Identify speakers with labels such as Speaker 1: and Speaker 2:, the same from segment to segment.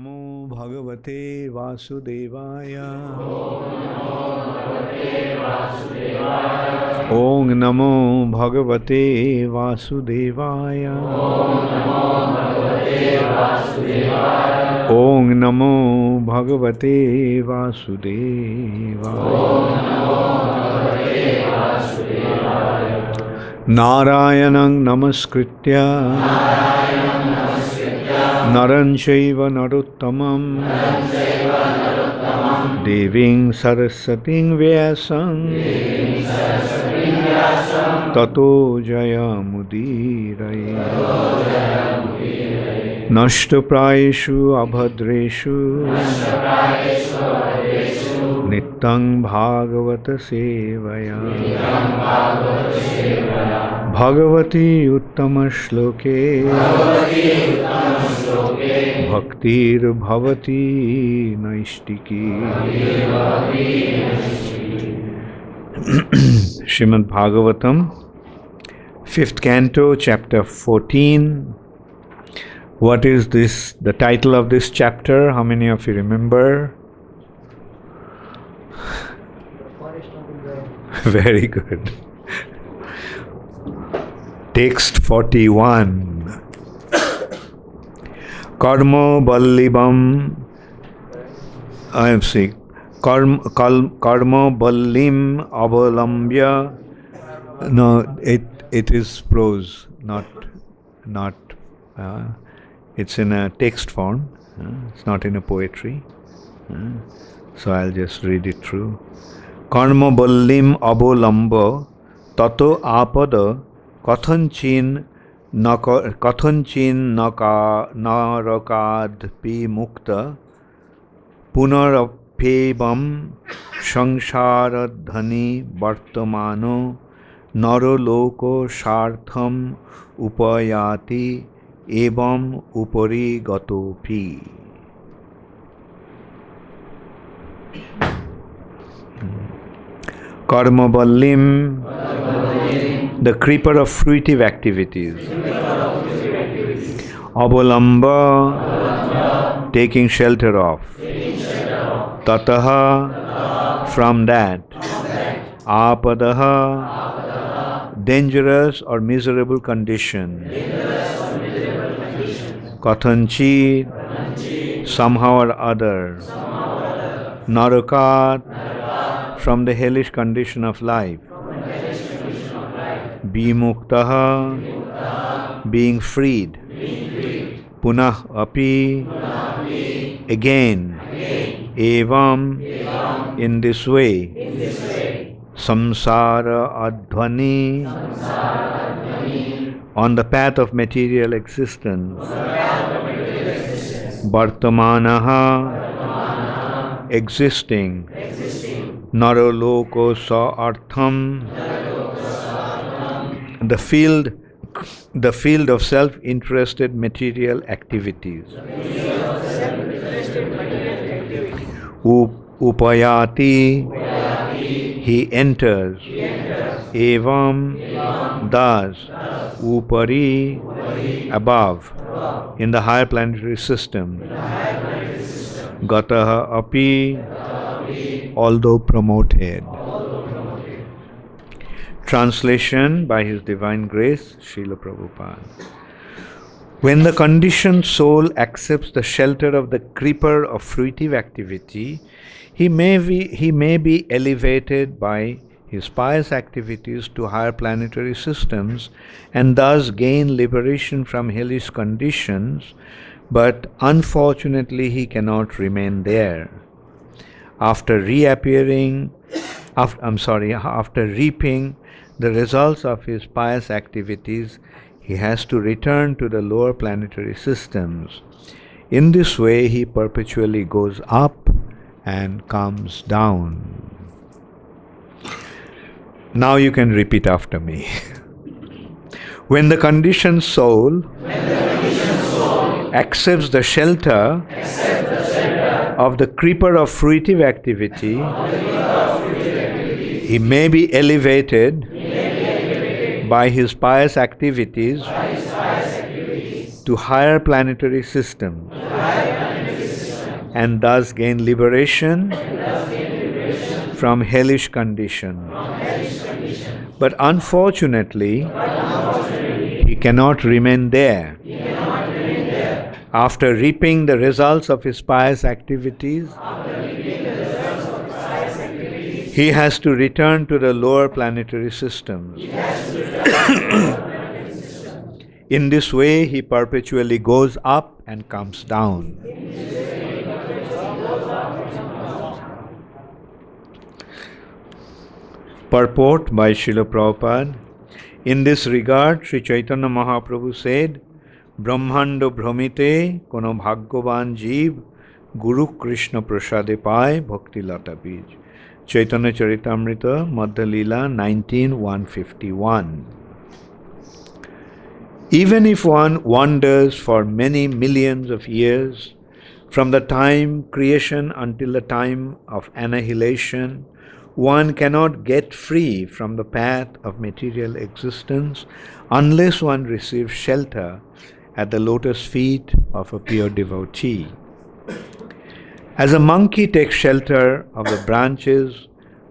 Speaker 1: Namo Bhagavate Vasudevaya. Om Namo Bhagavate Vasudevaya. Om Namo Bhagavate Vasudevaya. Narayanang Namaskritya Naran Chaiva Narottamam Deving Sarasating Vyasam Tato Jaya Mudiraye Nashtaprayeshu Abhadreshu Nittang Bhagavata Sevaya Bhagavati Uttama Shloke Bhaktir Bhavati Naistiki. Srimad Bhagavatam, 5th Canto, Chapter 14. What is this? The title of this chapter? How many of you remember? Very good. Text 41. Karma Ballibam. I am saying Karma Ballim Avalambya. No, it is prose, not. It's in a text form. It's not in a poetry. So I'll just read it through. Karma Ballim Avalamba Tato Apada Kathanchin Narakad Pi Mukta Punarapebam Shangsharadhani Vartamano Naroloko Shartham Upayati Evam Upari Gatopi. Karma Ballim, the creeper of fruitive activities. Avalamba, taking shelter of. Tataha, from that. Apadaha, dangerous or miserable condition. Kathanchi, somehow or other. Narakat, from the hellish condition of life. Bimuktaha, being freed. Punah api, again. Evam, in this way. Samsara adhvani, on the path of material existence. Vartamanaha, existing. Naroloko sa artham, the field of self-interested material activities. Upayati, he enters. Evam, thus. Upari, above, in the higher planetary system. Gataha api, although promoted. Translation by His Divine Grace, Srila Prabhupada. When the conditioned soul accepts the shelter of the creeper of fruitive activity, he may be elevated by his pious activities to higher planetary systems and thus gain liberation from hellish conditions, but unfortunately he cannot remain there. After reaping the results of his pious activities, he has to return to the lower planetary systems. In this way, he perpetually goes up and comes down. Now you can repeat after me. When the conditioned soul accepts the shelter of the creeper of fruitive activity, he may be elevated by his pious activities to higher planetary systems, and thus gain liberation from hellish condition. But unfortunately, he cannot remain there. After reaping the results of his pious activities, he has to return to the lower planetary systems. In this way, he perpetually goes up and comes down. Purport by Srila Prabhupada. In this regard, Sri Chaitanya Mahaprabhu said, Brahmando Brahmite kono bhagyavan jeev Guru Krishna prasade pai bhakti lata bij. Chaitanya Charitamrita, Madhya Leela 19:151. Even if one wanders for many millions of years, from the time creation until the time of annihilation, one cannot get free from the path of material existence unless one receives shelter at the lotus feet of a pure devotee. As a monkey takes shelter of the branches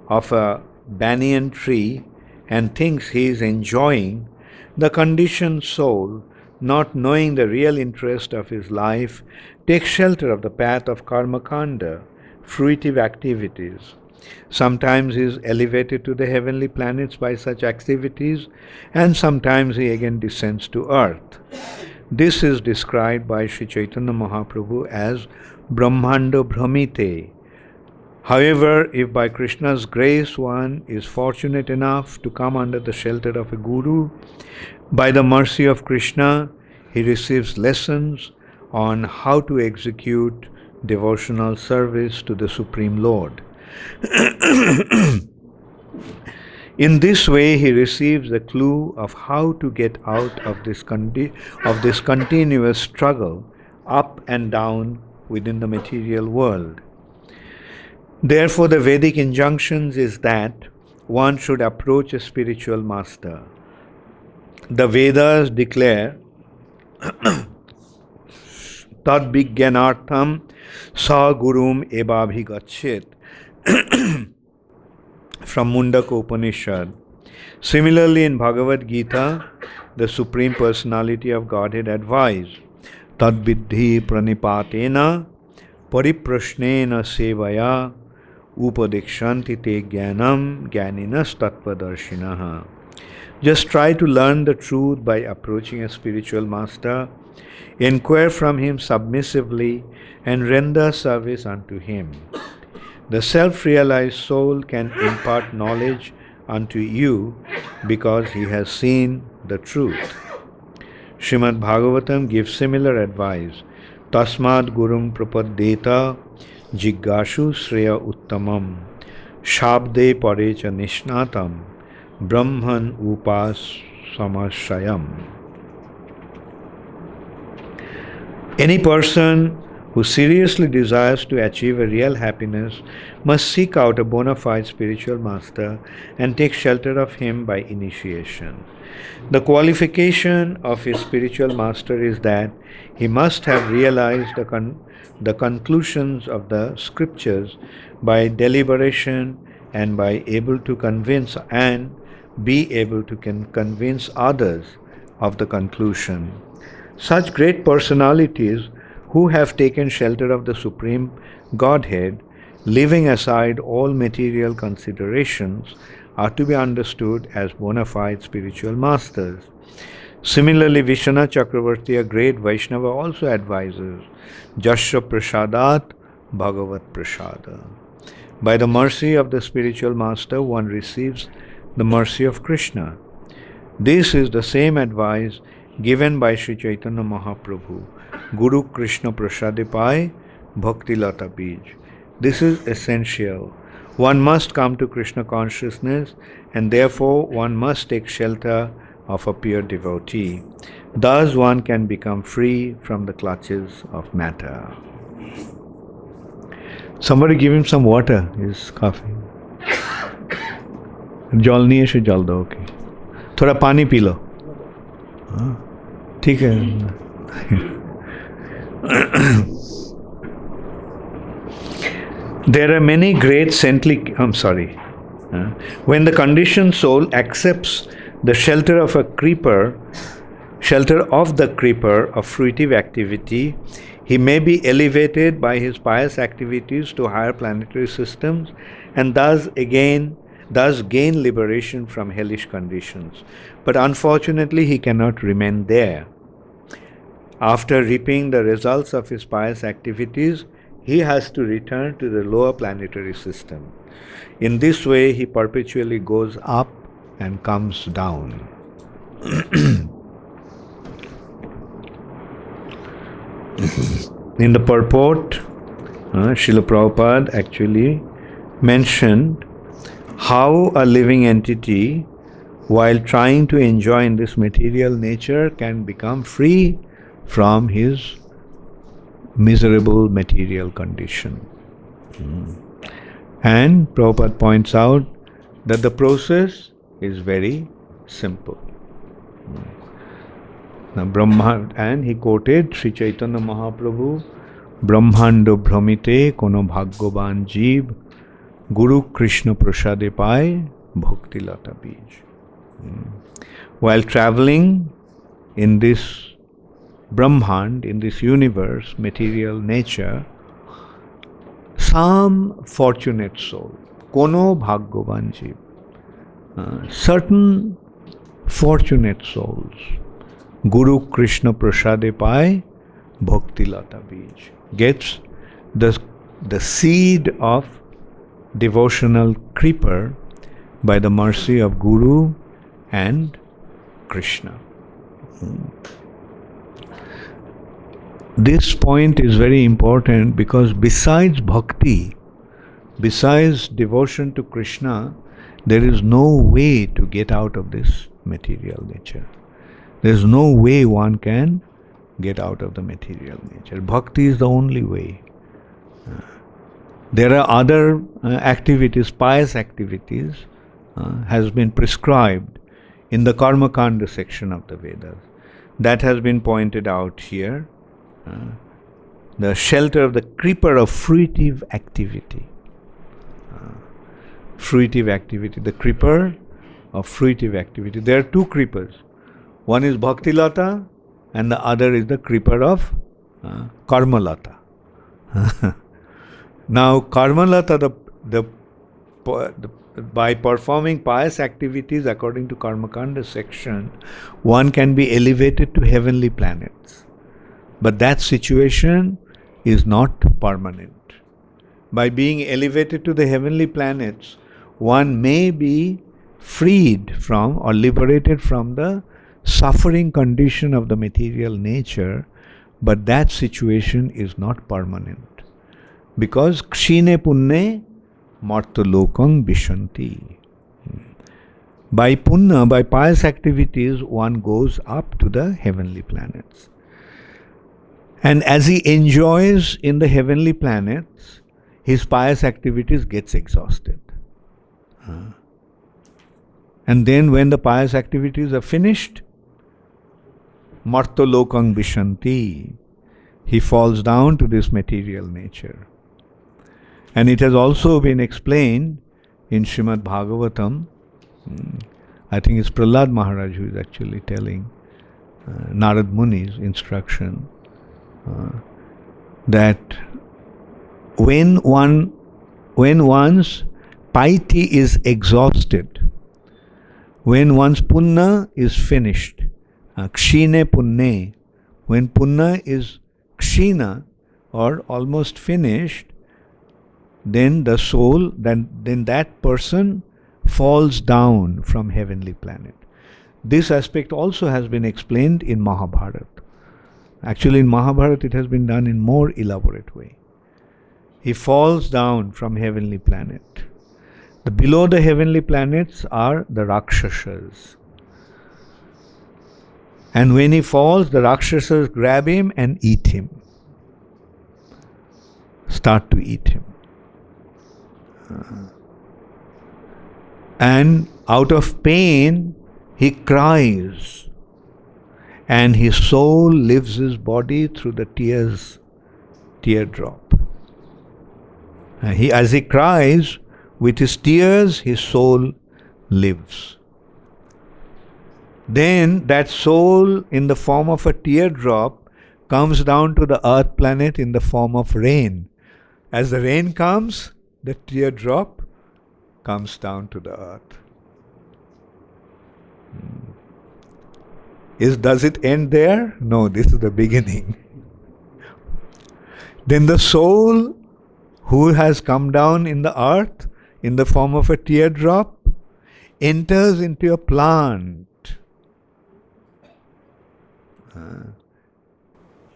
Speaker 1: of a banyan tree and thinks he is enjoying, the conditioned soul, not knowing the real interest of his life, takes shelter of the path of karma kanda, fruitive activities. Sometimes he is elevated to the heavenly planets by such activities, and sometimes he again descends to earth. This is described by Sri Chaitanya Mahaprabhu as Brahmanda Brahmite. However, if by Krishna's grace one is fortunate enough to come under the shelter of a guru, by the mercy of Krishna, he receives lessons on how to execute devotional service to the Supreme Lord. In this way, he receives a clue of how to get out of this continuous struggle up and down within the material world. Therefore, the Vedic injunctions is that one should approach a spiritual master. The Vedas declare Tad Vijnanartham Sa Gurum Evabhigachet from Mundaka Upanishad. Similarly, in Bhagavad Gita, the Supreme Personality of Godhead advised Tad Vidhi Pranipatena Pariprashnena Sevaya Upadikshanti Te Jnanam Jnaninas Tattvadarshinaha. Just try to learn the truth by approaching a spiritual master, inquire from him submissively, and render service unto him. The self-realized soul can impart knowledge unto you because he has seen the truth. Srimad Bhagavatam gives similar advice. Tasmad gurum prapaddeta jiggashu sreya uttamam shabde parecha nishnatam brahman upas samashayam. Any person who seriously desires to achieve a real happiness must seek out a bona fide spiritual master and take shelter of him by initiation. The qualification of his spiritual master is that he must have realized the conclusions of the scriptures by deliberation and by able to convince and be able to convince others of the conclusion. Such great personalities who have taken shelter of the Supreme Godhead, leaving aside all material considerations, are to be understood as bona fide spiritual masters. Similarly, Vishwanath Chakravarti, a great Vaishnava, also advises Jasya Prasadat Bhagavat Prasada. By the mercy of the spiritual master, one receives the mercy of Krishna. This is the same advice given by Sri Chaitanya Mahaprabhu. Guru Krishna prasade pai bhakti lata bij. This is essential. One must come to Krishna consciousness, and therefore one must take shelter of a pure devotee. Thus one can become free from the clutches of matter. Somebody give him some water. He's coughing. जल नहीं है से जल दो. Okay, थोड़ा पानी P low. ठीक है. There are many great saintly. When the conditioned soul accepts the shelter of the creeper of fruitive activity, he may be elevated by his pious activities to higher planetary systems and thus gain liberation from hellish conditions. But unfortunately, he cannot remain there. After reaping the results of his pious activities, he has to return to the lower planetary system. In this way, he perpetually goes up and comes down. In the purport, Srila Prabhupada actually mentioned how a living entity, while trying to enjoy in this material nature, can become free from his miserable material condition. And Prabhupada points out that the process is very simple. Now, and he quoted Sri Chaitanya Mahaprabhu, Brahmando Brahmite kono bhagyavan jeev Guru Krishna prasade pai bhakti lata bij. While traveling in this Brahmand, in this universe, material nature, some fortunate soul, kono bhagyavan jeev, certain fortunate souls, Guru Krishna prasade pai bhakti lata bij, gets the seed of devotional creeper by the mercy of Guru and Krishna. This point is very important because besides bhakti, besides devotion to Krishna, there is no way to get out of this material nature. There is no way one can get out of the material nature. Bhakti is the only way. There are other activities, pious activities, has been prescribed in the Karma Kanda section of the Vedas. That has been pointed out here. The shelter of the creeper of fruitive activity. Fruitive activity, the creeper of fruitive activity. There are two creepers. One is Bhakti Lata and the other is the creeper of Karma Lata. Now, Karma Lata, by performing pious activities according to Karma Kanda section, one can be elevated to heavenly planets. But that situation is not permanent. By being elevated to the heavenly planets, one may be freed from or liberated from the suffering condition of the material nature, but that situation is not permanent. Because kshine punne martolokam vishanti. By punna, by pious activities, one goes up to the heavenly planets. And as he enjoys in the heavenly planets, his pious activities gets exhausted. And then when the pious activities are finished, martolokam vishanti, he falls down to this material nature. And it has also been explained in Srimad Bhagavatam. I think it's Prahlad Maharaja who is actually telling Narad Muni's instruction that when one's piety is exhausted, when one's punna is finished, kshine punne, when punna is kshina or almost finished, then the soul, then that person falls down from heavenly planet. This aspect also has been explained in Mahabharata. Actually, in Mahabharata, it has been done in more elaborate way. He falls down from heavenly planet. Below the heavenly planets are the Rakshasas. And when he falls, the Rakshasas grab him and eat him. Start to eat him. And out of pain, he cries. and his soul leaves his body through the teardrop. As he cries, with his tears, his soul lives. Then that soul in the form of a teardrop comes down to the earth planet in the form of rain. As the rain comes, the teardrop comes down to the earth. Does it end there? No, this is the beginning. Then the soul who has come down in the earth in the form of a teardrop enters into a plant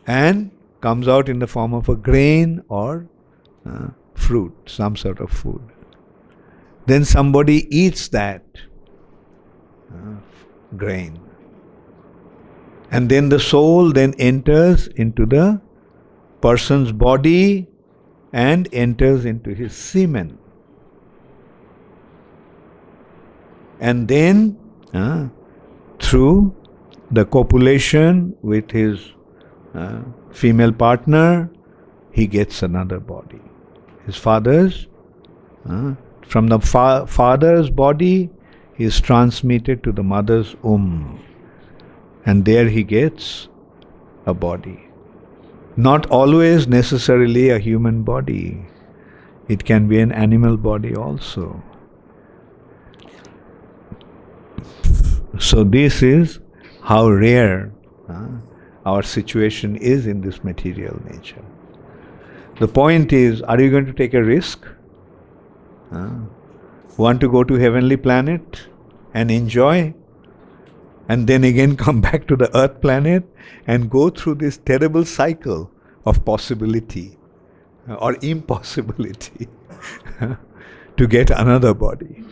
Speaker 1: and comes out in the form of a grain or fruit, some sort of food. Then somebody eats that grain. And then the soul then enters into the person's body and enters into his semen. And then through the copulation with his female partner, he gets another body. His father's, from the father's body, he is transmitted to the mother's womb. And there he gets a body. Not always necessarily a human body. It can be an animal body also. So this is how rare our situation is in this material nature. The point is, are you going to take a risk? Want to go to heavenly planet and enjoy? And then again come back to the earth planet and go through this terrible cycle of possibility or impossibility to get another body.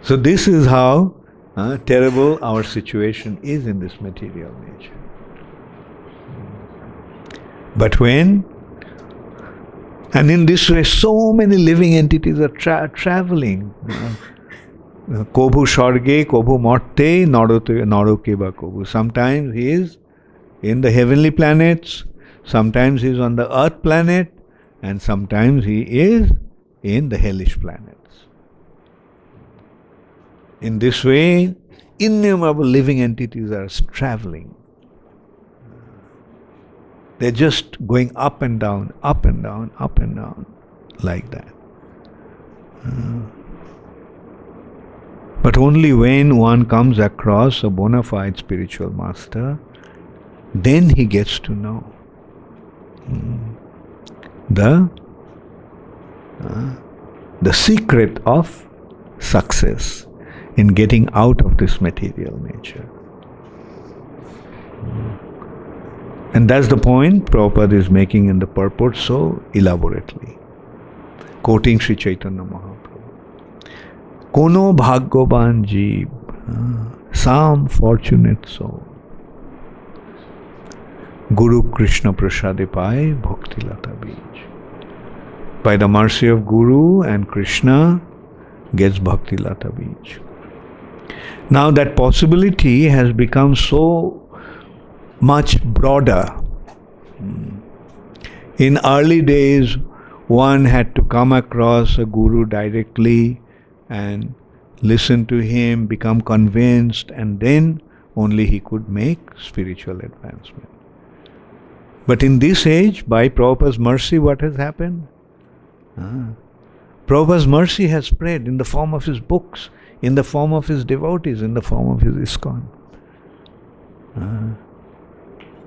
Speaker 1: So this is how terrible our situation is in this material nature. But when, and in this way, so many living entities are traveling. Kobhu Sharge, Kobhu Morte, Narokeba Kobhu. Sometimes he is in the heavenly planets, sometimes he is on the earth planet, and sometimes he is in the hellish planets. In this way, innumerable living entities are traveling. They're just going up and down, up and down, up and down, like that. But only when one comes across a bona fide spiritual master, then he gets to know the secret of success in getting out of this material nature. And that's the point Prabhupada is making in the purport so elaborately. Quoting Sri Chaitanya Mahaprabhu. Kono bhagyavan jeev, some fortunate soul, Guru Krishna prasade paye bhakti lata bij. By the mercy of Guru and Krishna gets bhakti lata bij. Now that possibility has become so much broader. In early days, one had to come across a guru directly and listen to him, become convinced, and then only he could make spiritual advancement. But in this age, by Prabhupada's mercy, what has happened? Prabhupada's mercy has spread in the form of his books, in the form of his devotees, in the form of his ISKCON.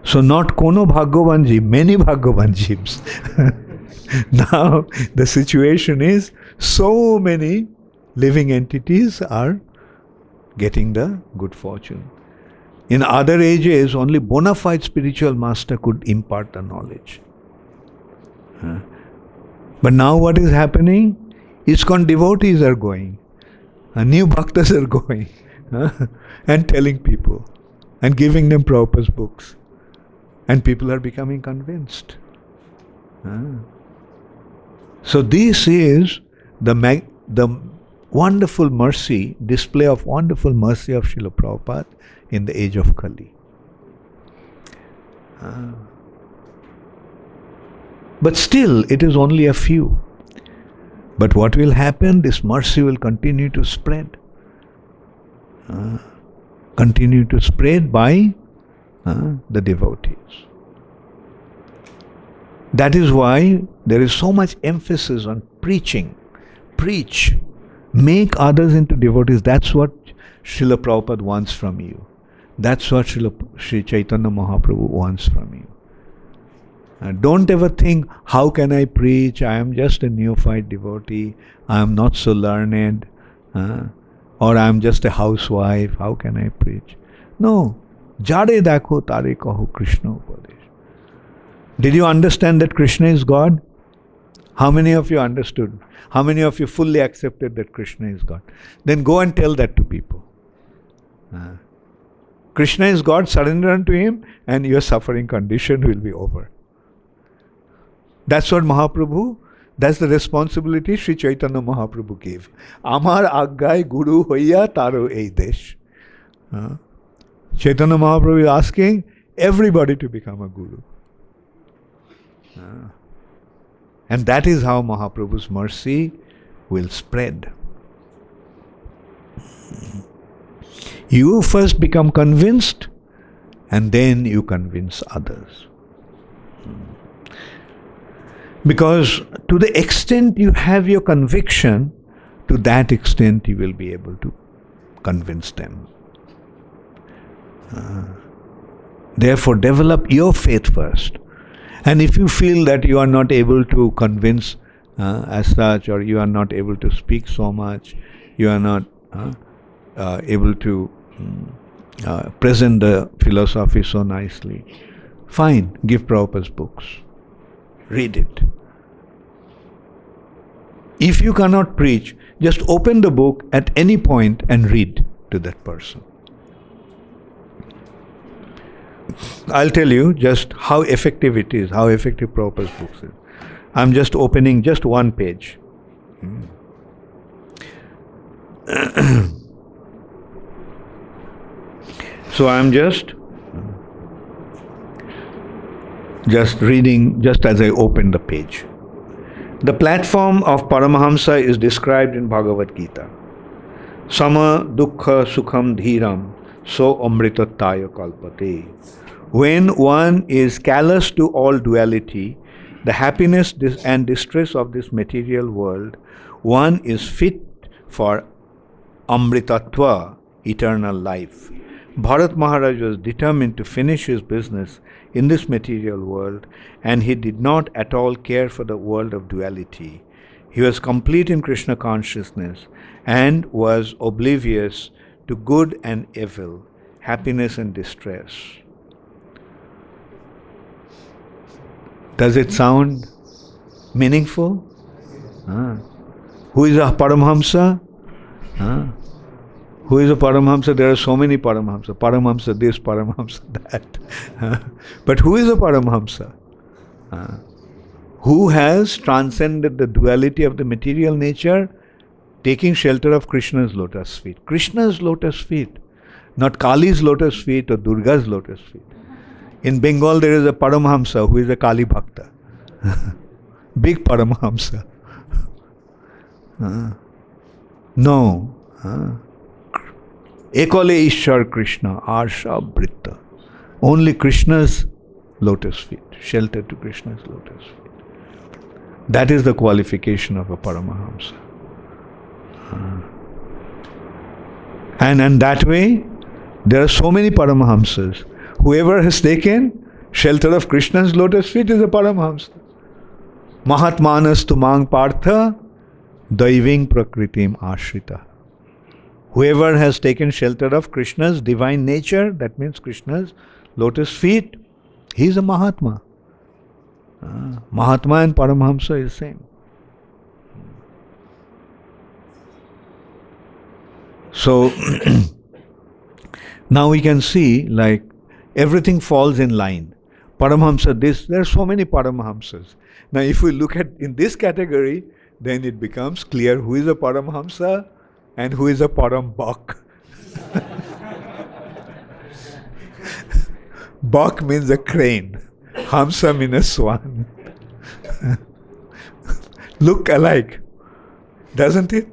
Speaker 1: So not Kono Bhagyavan Jeev, many Bhagyavan Jeevs. Now the situation is so many living entities are getting the good fortune. In other ages, only bona fide spiritual master could impart the knowledge. But now what is happening? ISKCON devotees are going, new bhaktas are going and telling people and giving them Prabhupada's books. And people are becoming convinced. So this is the wonderful mercy, display of wonderful mercy of Srila Prabhupada in the age of Kali. But still, it is only a few. But what will happen? This mercy will continue to spread. Continue to spread by the devotees. That is why there is so much emphasis on preaching. Preach. Make others into devotees. That's what Srila Prabhupada wants from you. That's what Sri Chaitanya Mahaprabhu wants from you. Don't ever think, how can I preach? I am just a neophyte devotee. I am not so learned. Or I am just a housewife. How can I preach? No. Jare dakho tare kaho Krishna upadesh. Did you understand that Krishna is God? How many of you understood? How many of you fully accepted that Krishna is God? Then go and tell that to people. Krishna is God, surrender unto Him, and your suffering condition will be over. That's what Mahaprabhu, that's the responsibility Sri Chaitanya Mahaprabhu gave. Amar aggai guru hoiya taro ei desh. Chaitanya Mahaprabhu is asking everybody to become a guru. And that is how Mahaprabhu's mercy will spread. You first become convinced, and then you convince others. Because to the extent you have your conviction, to that extent you will be able to convince them. Therefore, develop your faith first. And if you feel that you are not able to convince as such, or you are not able to speak so much, you are not able to present the philosophy so nicely, fine, give Prabhupada's books. Read it. If you cannot preach, just open the book at any point and read to that person. I'll tell you just how effective it is, how effective Prabhupada's books is. I'm just opening just one page. So I'm just reading just as I open the page. The platform of Paramahamsa is described in Bhagavad Gita. Sama dukkha sukham dhiram so amritataya kalpate. When one is callous to all duality, the happiness and distress of this material world, one is fit for amritatva, eternal life. Bharat Maharaj was determined to finish his business in this material world, and he did not at all care for the world of duality. He was complete in Krishna consciousness and was oblivious to good and evil, happiness and distress. Does it sound meaningful? Who is a Paramahamsa? Who is a Paramahamsa? There are so many Paramahamsa. Paramahamsa this, Paramahamsa that. But who is a Paramahamsa? Who has transcended the duality of the material nature, taking shelter of Krishna's lotus feet. Krishna's lotus feet, not Kali's lotus feet or Durga's lotus feet. In Bengal there is a Paramahamsa who is a Kali Bhakta. Big Paramahamsa. No. Ekale Ishwar Krishna, Arsha Britta. Only Krishna's lotus feet, shelter to Krishna's lotus feet. That is the qualification of a Paramahamsa. And that way, there are so many Paramahamsas. Whoever has taken shelter of Krishna's lotus feet is a Paramahamsa. Mahatmanas tumang partha daiving prakritim ashrita. Whoever has taken shelter of Krishna's divine nature, that means Krishna's lotus feet, he is a Mahatma. Mahatma and Paramahamsa is same. So, now we can see like everything falls in line. Paramahamsa this, there are so many Paramahamsas. Now if we look at in this category, then it becomes clear who is a Paramahamsa, and who is a Param Bak. Bak means a crane. Hamsa means a swan. Look alike, doesn't it?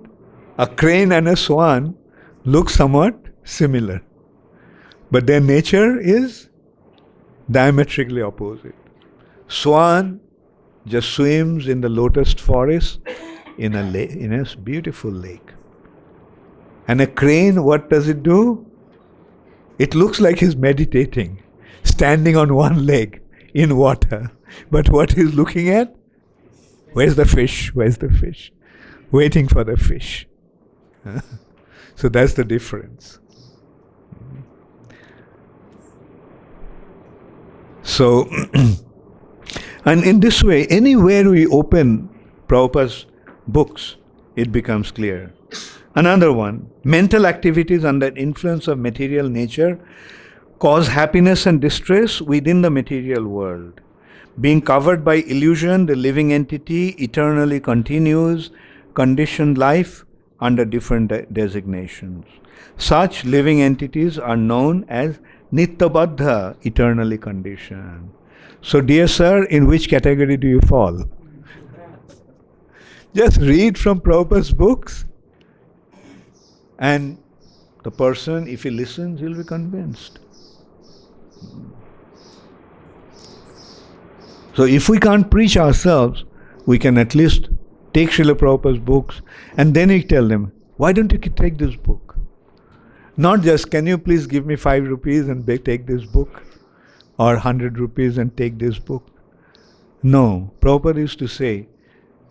Speaker 1: A crane and a swan look somewhat similar, but their nature is diametrically opposite. Swan just swims in the lotus forest in a lake, in a beautiful lake. And a crane, what does it do? It looks like he's meditating, standing on one leg in water. But what he's looking at? Where's the fish? Where's the fish? Waiting for the fish. So that's the difference. So, and in this way, anywhere we open Prabhupada's books, it becomes clear. Another one, mental activities under influence of material nature cause happiness and distress within the material world. Being covered by illusion, the living entity eternally continues conditioned life under different designations. Such living entities are known as Nityabadha, eternally conditioned. So, dear sir, in which category do you fall? Just read from Prabhupada's books, and the person, if he listens, he'll be convinced. So if we can't preach ourselves, we can at least take Srila Prabhupada's books, and then we tell them, why don't you take this book? Not just, can you please give me 5 rupees and take this book? Or 100 rupees and take this book? No, Prabhupada used to say,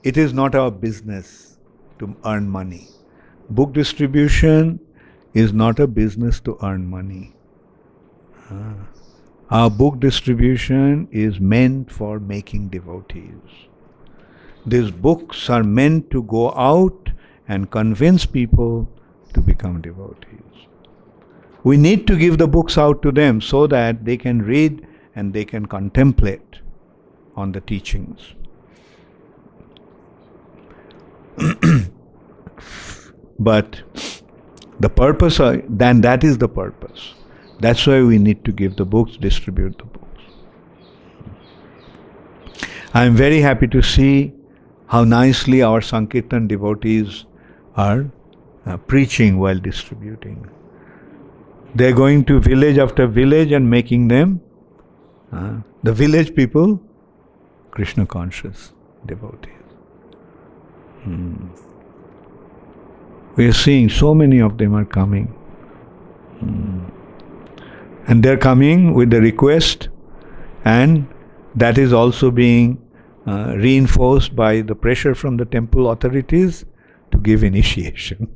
Speaker 1: it is not our business to earn money. Book distribution is not a business to earn money. Our book distribution is meant for making devotees. These books are meant to go out and convince people to become devotees. We need to give the books out to them so that they can read and they can contemplate on the teachings. But the purpose, then that is the purpose. That's why we need to give the books, distribute the books. I am very happy to see how nicely our Sankirtan devotees are preaching while distributing. They are going to village after village and making them, the village people, Krishna conscious devotees. We are seeing so many of them are coming. And they are coming with the request, and that is also being reinforced by the pressure from the temple authorities to give initiation.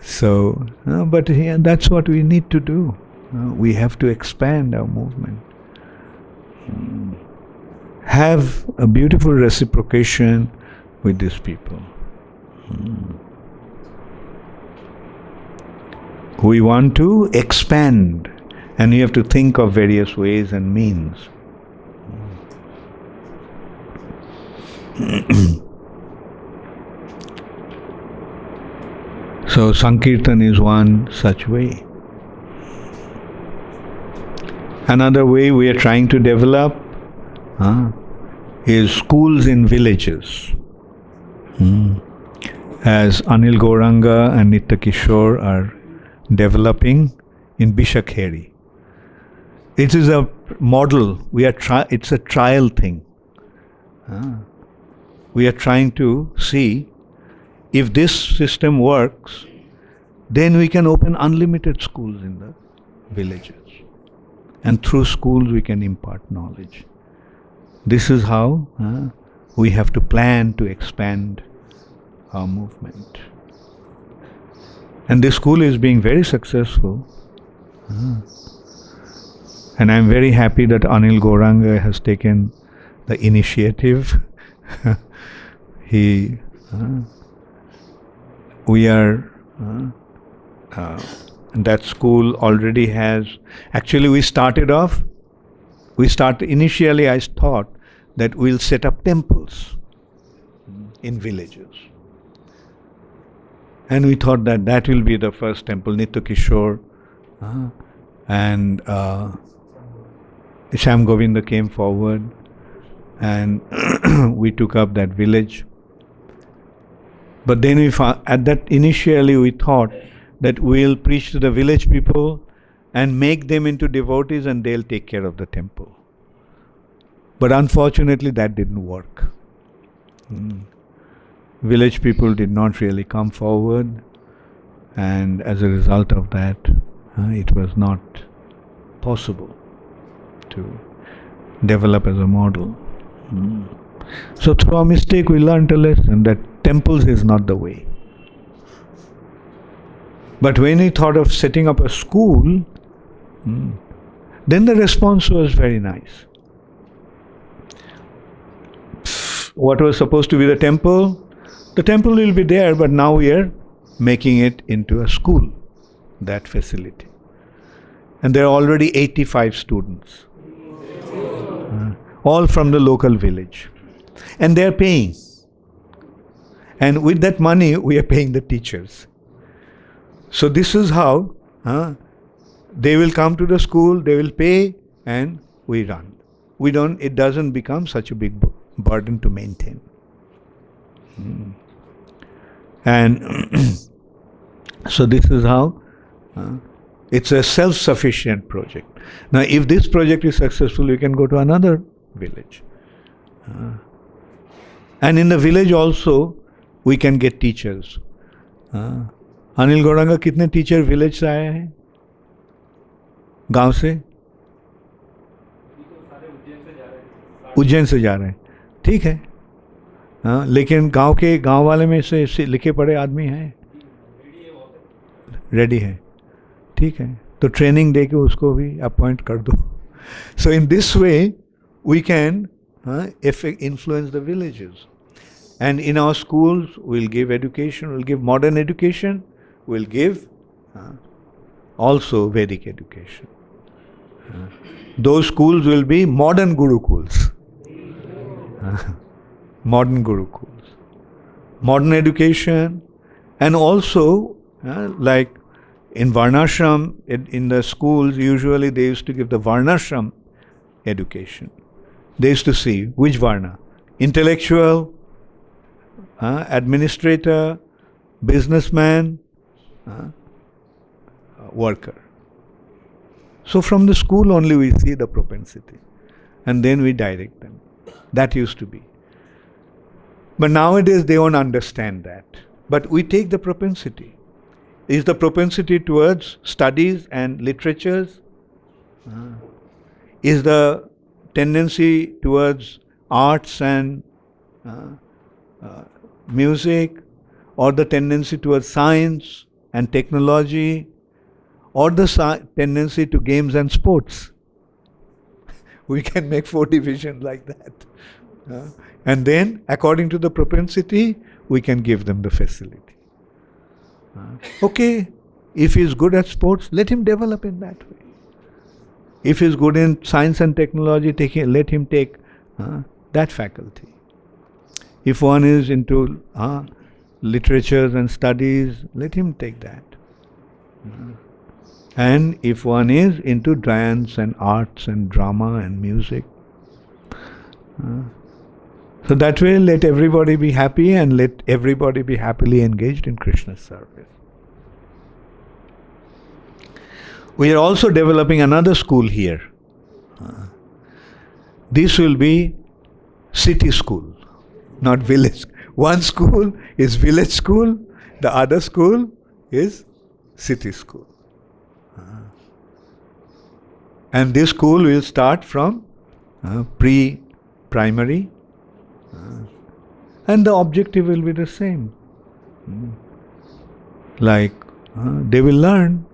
Speaker 1: So, but that's what we need to do. We have to expand our movement. Have a beautiful reciprocation with these people. We want to expand, and you have to think of various ways and means. So Sankirtan is one such way. Another way we are trying to develop is schools in villages. As Anil Gauranga and Nitya Kishore are developing in Bishakheri. It is a model. It's a trial thing. We are trying to see if this system works, then we can open unlimited schools in the villages. And through schools we can impart knowledge. This is how we have to plan to expand our movement. And this school is being very successful. And I'm very happy that Anil Gauranga has taken the initiative. That school already has, actually initially I thought that we'll set up temples in villages. And we thought that that will be the first temple, Nitya Kishore. And Sham Govinda came forward and we took up that village. But then we found, at that initially we thought that we'll preach to the village people and make them into devotees and they'll take care of the temple. But unfortunately that didn't work. Village people did not really come forward, and as a result of that, it was not possible to develop as a model. So through our mistake we learned a lesson that temples is not the way. But when we thought of setting up a school, then the response was very nice. What was supposed to be the temple will be there, but now we are making it into a school, that facility. And there are already 85 students, all from the local village. And they are paying. And with that money, we are paying the teachers. So this is how they will come to the school, they will pay, and we run. It doesn't become such a big burden to maintain. And so this is how it's a self-sufficient project. Now if this project is successful, you can go to another village. And in the village also, we can get teachers. Anil गौड़ंगा कितने teacher village से आए हैं गांव से? उज्जैन से जा रहे हैं, ठीक है. लेकिन गांव वाले में से लिखे पढ़े आदमी हैं, रेडी है, ठीक है, तो ट्रेनिंग दे के उसको भी अपॉइंट कर दो. So in this way we can influence the villages. And in our schools, we'll give education, we'll give modern education, we'll give also Vedic education. Those schools will be modern Gurukuls. Modern Gurukuls. Modern education, and also like in Varnashram, in the schools, usually they used to give the Varnashram education. They used to see which Varna, intellectual, administrator, businessman, worker. So from the school only we see the propensity and then we direct them. That used to be. But nowadays they don't understand that. But we take the propensity. Is the propensity towards studies and literatures? Is the tendency towards arts and music, or the tendency towards science and technology, or the tendency to games and sports? We can make 4 divisions like that. And then, according to the propensity, we can give them the facility. Okay, if he is good at sports, let him develop in that way. If he is good in science and technology, let him take that faculty. If one is into literatures and studies, let him take that. And if one is into dance and arts and drama and music, so that way let everybody be happy and let everybody be happily engaged in Krishna's service. We are also developing another school here. This will be city school, not village. One school is village school, the other school is city school. And this school will start from pre-primary, and the objective will be the same. Like they will learn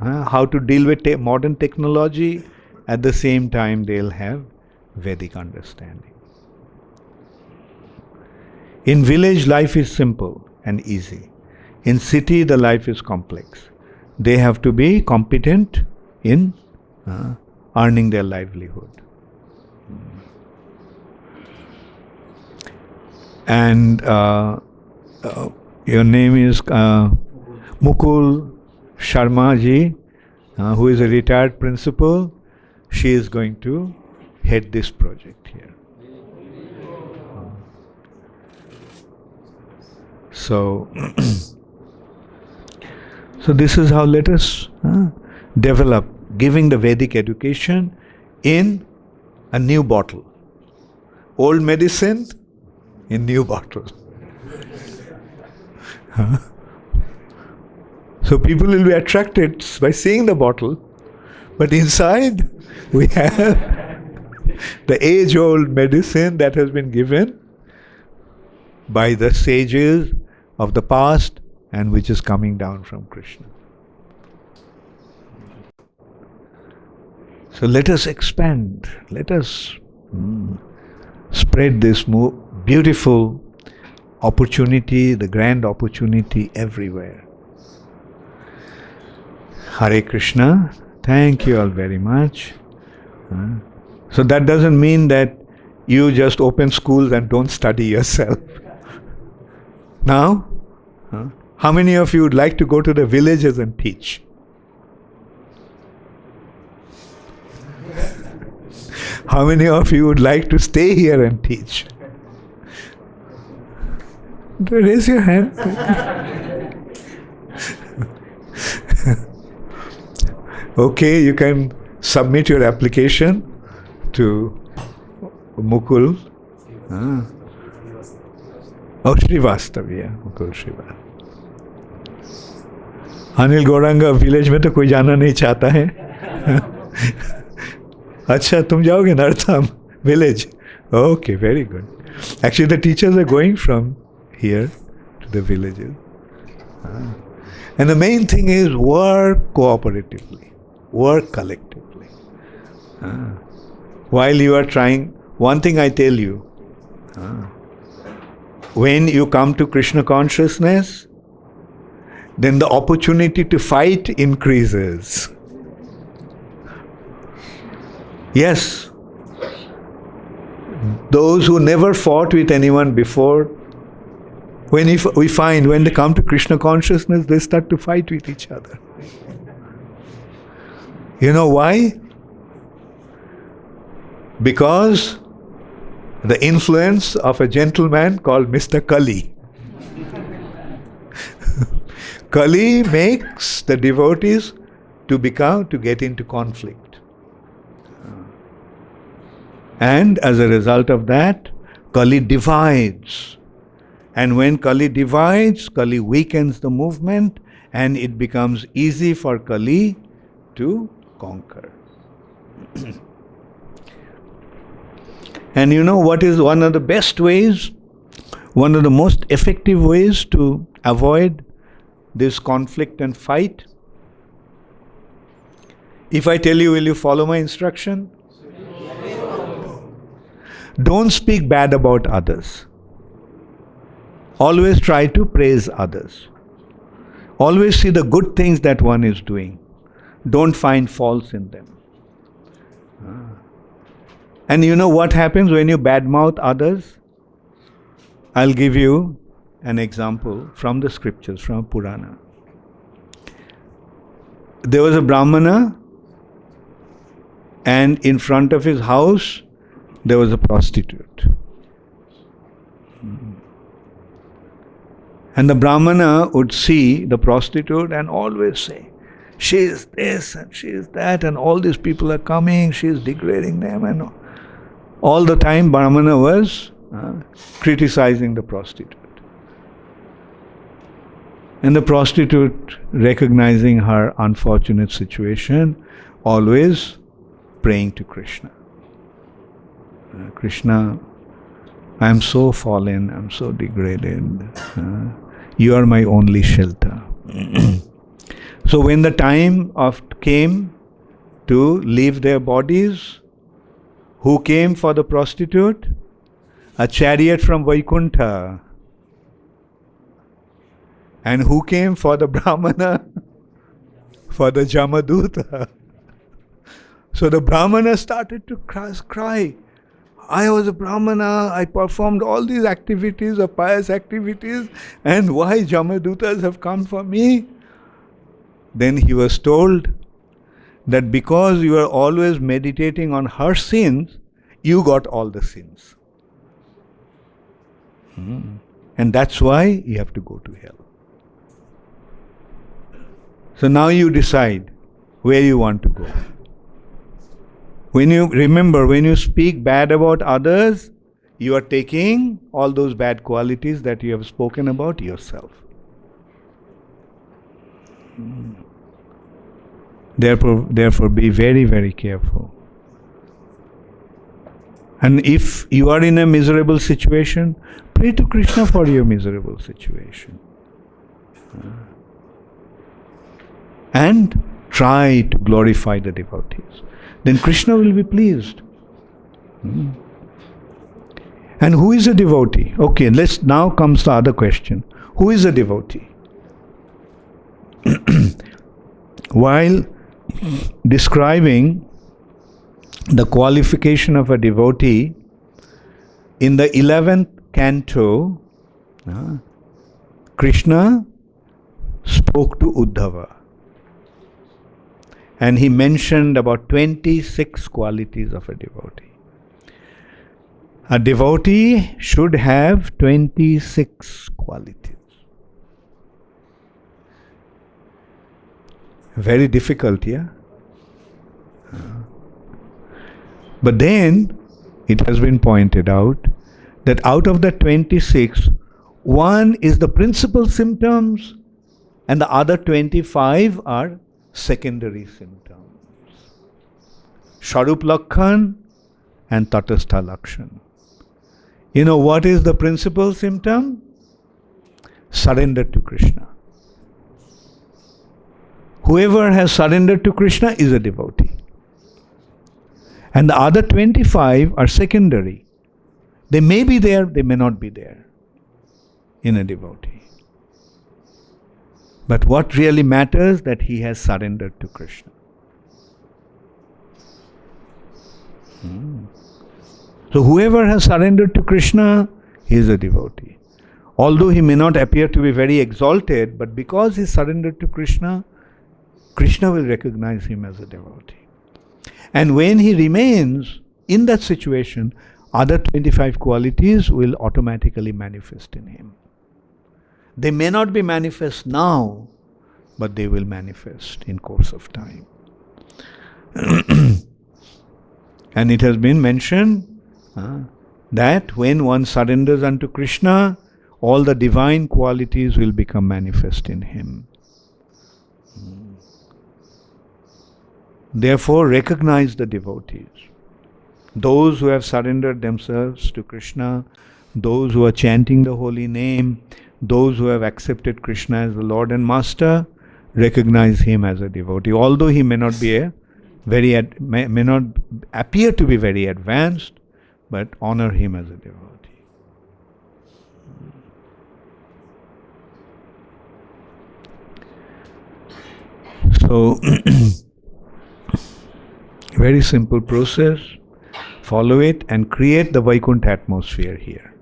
Speaker 1: how to deal with modern technology. At the same time, they'll have Vedic understanding. In village, life is simple and easy. In city, the life is complex. They have to be competent in earning their livelihood. And your name is Mukul Sharma ji, who is a retired principal. She is going to head this project here. So, so this is how let us develop, giving the Vedic education in a new bottle. Old medicine in new bottle. So people will be attracted by seeing the bottle, but inside we have the age-old medicine that has been given by the sages of the past and which is coming down from Krishna. So let us expand, let us spread this beautiful opportunity, the grand opportunity everywhere. Hare Krishna. Thank you all very much. So that doesn't mean that you just open schools and don't study yourself. Now, how many of you would like to go to the villages and teach? How many of you would like to stay here and teach? Raise your hand. Okay, you can submit your application to Mukul. Srivastav, Mukul Srivastav. Anil Gauranga village में तो कोई जाना नहीं चाहता है. अच्छा, तुम जाओगे नरथम village? Okay, very good. Actually, the teachers are going from here to the villages. And the main thing is work cooperatively, work collectively. While you are trying, one thing I tell you, when you come to Krishna consciousness, then the opportunity to fight increases. Yes, those who never fought with anyone before, when we find when they come to Krishna consciousness, they start to fight with each other. You know why? Because the influence of a gentleman called Mr. Kali. Kali makes the devotees to get into conflict. And as a result of that, Kali divides. And when Kali divides, Kali weakens the movement and it becomes easy for Kali to conquer. And you know what is one of the best ways, one of the most effective ways to avoid this conflict and fight? If I tell you, will you follow my instruction? Don't speak bad about others. Always try to praise others. Always see the good things that one is doing. Don't find faults in them. And you know what happens when you badmouth others? I'll give you an example from the scriptures, from Purana. There was a Brahmana, and in front of his house there was a prostitute. And the Brahmana would see the prostitute and always say, she is this and she is that, and all these people are coming, she is degrading them, and all the time Brahmana was criticizing the prostitute. And the prostitute, recognizing her unfortunate situation, always praying to Krishna. Krishna, I am so fallen, I am so degraded. You are my only shelter. So when the time came to leave their bodies, who came for the prostitute? A chariot from Vaikuntha. And who came for the Brahmana? For the Jamaduta. So the Brahmana started to cry. I was a Brahmana, I performed all these activities of pious activities, and why Jamadutas have come for me? Then he was told that because you are always meditating on her sins, you got all the sins. And that's why you have to go to hell. So now you decide where you want to go. When you speak bad about others, you are taking all those bad qualities that you have spoken about yourself. Therefore, be very, very careful. And if you are in a miserable situation, pray to Krishna for your miserable situation. And try to glorify the devotees. Then Krishna will be pleased. And who is a devotee? Okay, now comes the other question. Who is a devotee? While describing the qualification of a devotee, in the 11th canto, Krishna spoke to Uddhava. And he mentioned about 26 qualities of a devotee. A devotee should have 26 qualities. Very difficult, yeah? But then, it has been pointed out that out of the 26, one is the principal symptoms and the other 25 are secondary symptoms. Sharup Lakshan and Tatastha Lakshan. You know what is the principal symptom? Surrender to Krishna. Whoever has surrendered to Krishna is a devotee. And the other 25 are secondary. They may be there, they may not be there in a devotee. But what really matters is that he has surrendered to Krishna. So whoever has surrendered to Krishna, he is a devotee. Although he may not appear to be very exalted, but because he surrendered to Krishna, Krishna will recognize him as a devotee. And when he remains in that situation, other 25 qualities will automatically manifest in him. They may not be manifest now, but they will manifest in course of time. And it has been mentioned that when one surrenders unto Krishna, all the divine qualities will become manifest in him. Therefore, recognize the devotees. Those who have surrendered themselves to Krishna, those who are chanting the holy name, those who have accepted Krishna as the Lord and Master, recognize him as a devotee. Although he may not be may not appear to be very advanced, but honor him as a devotee. So, very simple process. Follow it and create the Vaikuntha atmosphere here.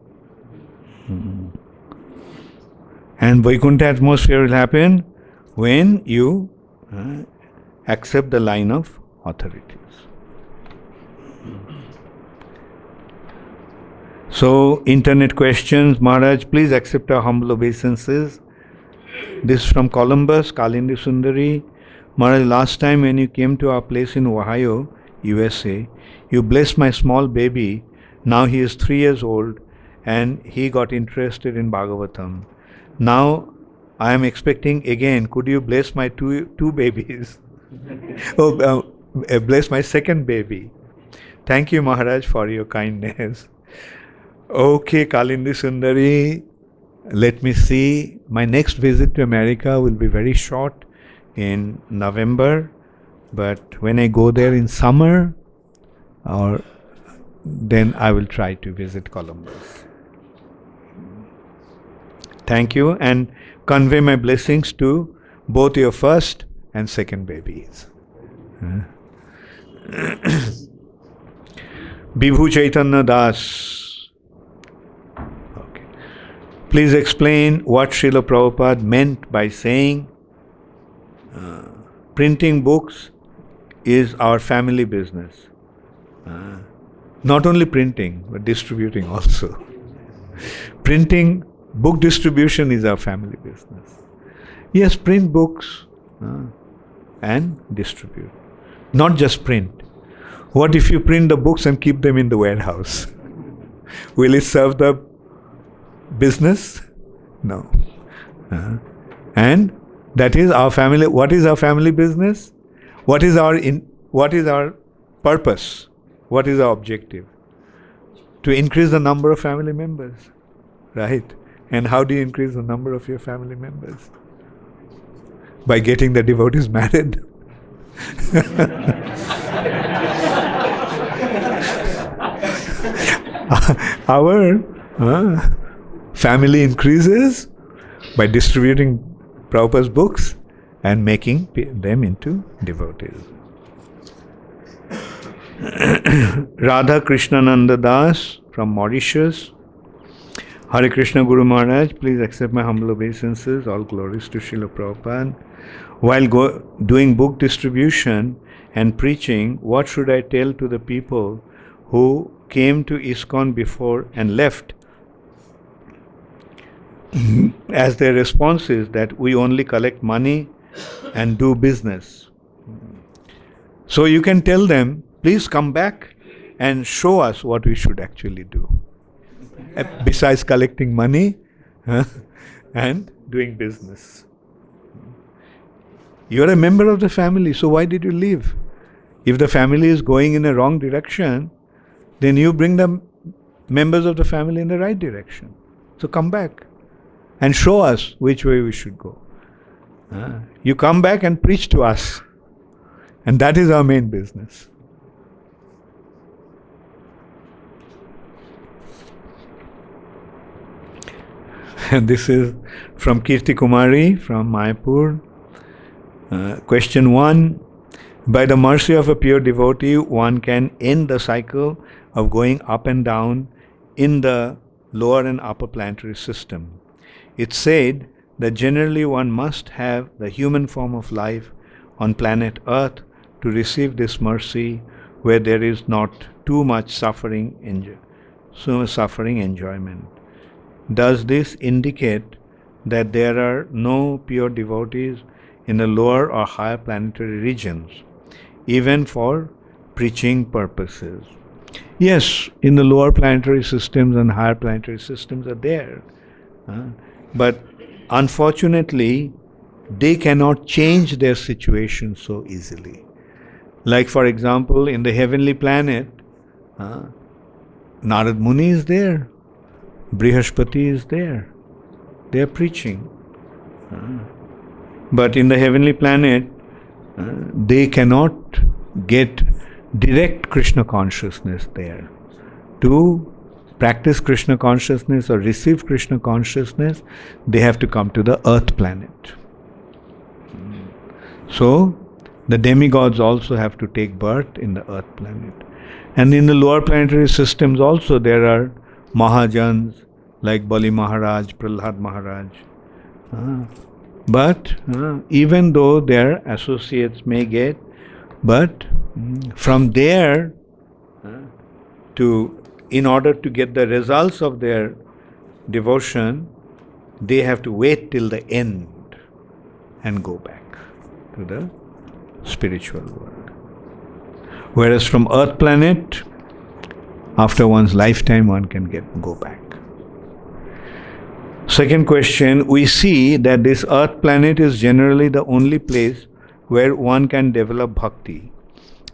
Speaker 1: And Vaikuntha atmosphere will happen when you accept the line of authorities. So, internet questions. Maharaj, please accept our humble obeisances. This is from Columbus, Kalindi Sundari. Maharaj, last time when you came to our place in Ohio, USA, you blessed my small baby. Now he is 3 years old and he got interested in Bhagavatam. Now I am expecting again, could you bless my two babies? Bless my second baby. Thank you, Maharaj, for your kindness. Okay, Kalindi Sundari, let me see. My next visit to America will be very short in November, but when I go there in summer, then I will try to visit Columbus. Thank you, and convey my blessings to both your first and second babies. Bibhu Chaitanya Das. Okay. Please explain what Srila Prabhupada meant by saying printing books is our family business. Not only printing, but distributing also. Printing, book distribution is our family business. Yes, print books and distribute. Not just print. What if you print the books and keep them in the warehouse? Will it serve the business? No. And that is our family. What is our family business? What is our purpose? What is our objective? To increase the number of family members, right? And how do you increase the number of your family members? By getting the devotees married. Our family increases by distributing Prabhupada's books and making them into devotees. Radha Krishnananda Das from Mauritius. Hare Krishna Guru Maharaj, please accept my humble obeisances. All glories to Srila Prabhupada. While doing book distribution and preaching, what should I tell to the people who came to ISKCON before and left? As their response is that we only collect money and do business. So you can tell them, please come back and show us what we should actually do. Besides collecting money and doing business. You are a member of the family, so why did you leave? If the family is going in a wrong direction, then you bring the members of the family in the right direction. So come back and show us which way we should go. You come back and preach to us. And that is our main business. And this is from Kirti Kumari from Mayapur. Question 1. By the mercy of a pure devotee, one can end the cycle of going up and down in the lower and upper planetary system. It's said that generally one must have the human form of life on planet Earth to receive this mercy where there is not too much suffering enjoyment. Does this indicate that there are no pure devotees in the lower or higher planetary regions, even for preaching purposes? Yes, in the lower planetary systems and higher planetary systems are there. But unfortunately, they cannot change their situation so easily. Like for example, in the heavenly planet, Narad Muni is there, Brihaspati is there, they are preaching. But in the heavenly planet, they cannot get direct Krishna consciousness there. To practice Krishna consciousness or receive Krishna consciousness, they have to come to the earth planet. So, the demigods also have to take birth in the earth planet. And in the lower planetary systems also there are Mahajans like Bali Maharaj, Prahlad Maharaj. But even though their associates may get, but from there in order to get the results of their devotion, they have to wait till the end and go back to the spiritual world. Whereas from earth planet, after one's lifetime, one can go back. Second question, we see that this earth planet is generally the only place where one can develop bhakti.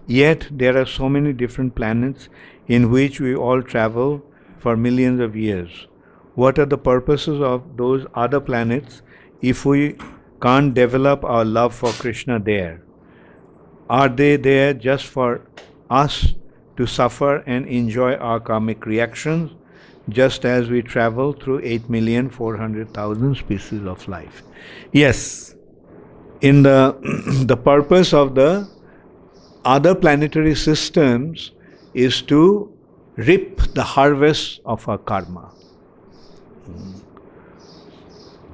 Speaker 1: Yet there are so many different planets in which we all travel for millions of years. What are the purposes of those other planets if we can't develop our love for Krishna there? Are they there just for us to suffer and enjoy our karmic reactions, just as we travel through 8,400,000 species of life? Yes, in the purpose of the other planetary systems is to reap the harvest of our karma.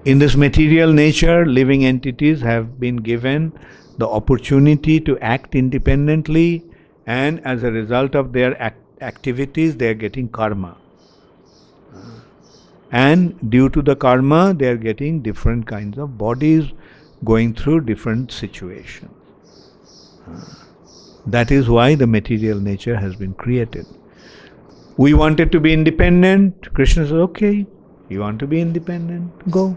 Speaker 1: In this material nature, living entities have been given the opportunity to act independently, and as a result of their activities, they are getting karma. And due to the karma, they are getting different kinds of bodies, going through different situations. That is why the material nature has been created. We wanted to be independent. Krishna says, okay, you want to be independent? Go.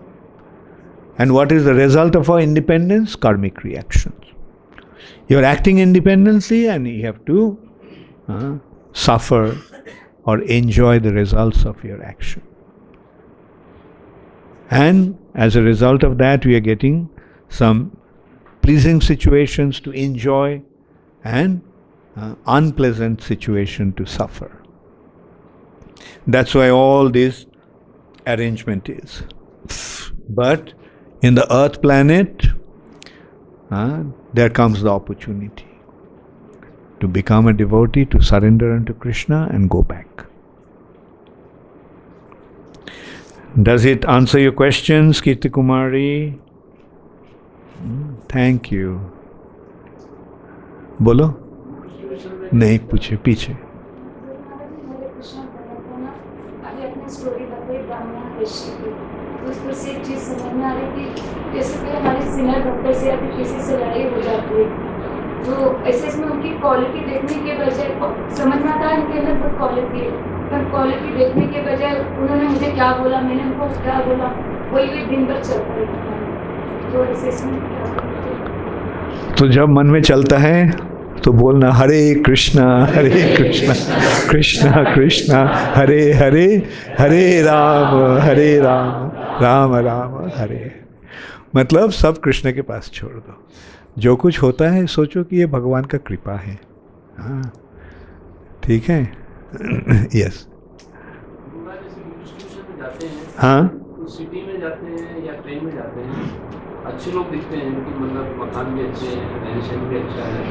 Speaker 1: And what is the result of our independence? Karmic reactions. You are acting independently and you have to suffer or enjoy the results of your action. And as a result of that, we are getting some pleasing situations to enjoy and unpleasant situation to suffer. That's why all this arrangement is. But in the earth planet, there comes the opportunity to become a devotee, to surrender unto Krishna and go back. Does it answer your questions, Kirti Kumari? Thank you. बोलो? नहीं पूछे, पीछे.
Speaker 2: उसमें से एक चीज समझ में आ रही थी, जैसे कि हमारे सीनियर डॉक्टर से या फिर किसी से लड़ाई हो जाती है, तो ऐसे इसमें उनकी क्वालिटी देखने के बजाय समझ में आता है इनके अंदर बहुत क्वालिटी है, पर क्वालिटी देखने के बजाय उन्होंने मुझे क्या बोला, मैंने उनको क्या बोला, वही दिन भर चलता है. तो ऐसे इसमें क्या?
Speaker 1: तो जब मन में चलता है तो बोलना हरे कृष्णा कृष्णा कृष्णा हरे हरे, हरे राम राम राम हरे. मतलब सब कृष्ण के पास छोड़ दो. जो कुछ होता है सोचो कि ये भगवान का कृपा है. हाँ, ठीक है. यस. हाँ,
Speaker 3: सिटी में जाते हैं या ट्रेन में जाते हैं, अच्छे लोग दिखते हैं कि मतलब मकान भी अच्छे हैं, रहन सहन भी अच्छा है.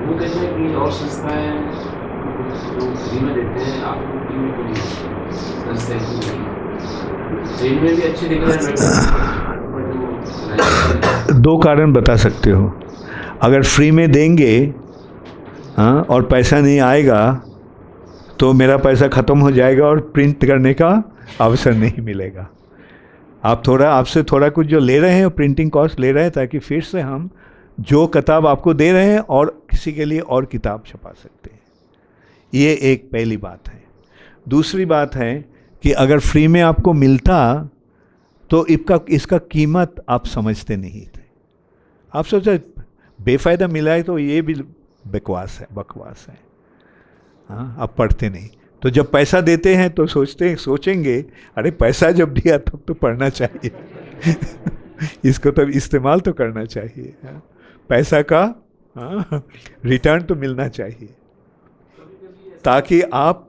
Speaker 3: वो कहते हैं कि और संस्थाएं जो फ्री में देते हैं, आपको फ्री में क्यों नहीं. ट्रेन में भी अच्छे दिख रहे हैं.
Speaker 1: दो कारण बता सकते हो. अगर फ्री में देंगे और पैसा नहीं आएगा तो मेरा पैसा ख़त्म हो जाएगा और प्रिंट करने का अवसर नहीं मिलेगा. आप आपसे थोड़ा कुछ जो ले रहे हैं प्रिंटिंग कॉस्ट ले रहे हैं ताकि फिर से हम जो किताब आपको दे रहे हैं और किसी के लिए और किताब छपा सकते हैं. ये एक पहली बात है. दूसरी बात है कि अगर फ्री में आपको मिलता तो इसका कीमत आप समझते नहीं थे. आप सोचते बेफ़ायदा मिला है तो ये भी बकवास है. हाँ, आप पढ़ते नहीं. तो जब पैसा देते हैं तो सोचेंगे अरे पैसा जब दिया तब तो पढ़ना चाहिए. इसको तब इस्तेमाल तो करना चाहिए. पैसा का रिटर्न तो मिलना चाहिए ताकि आप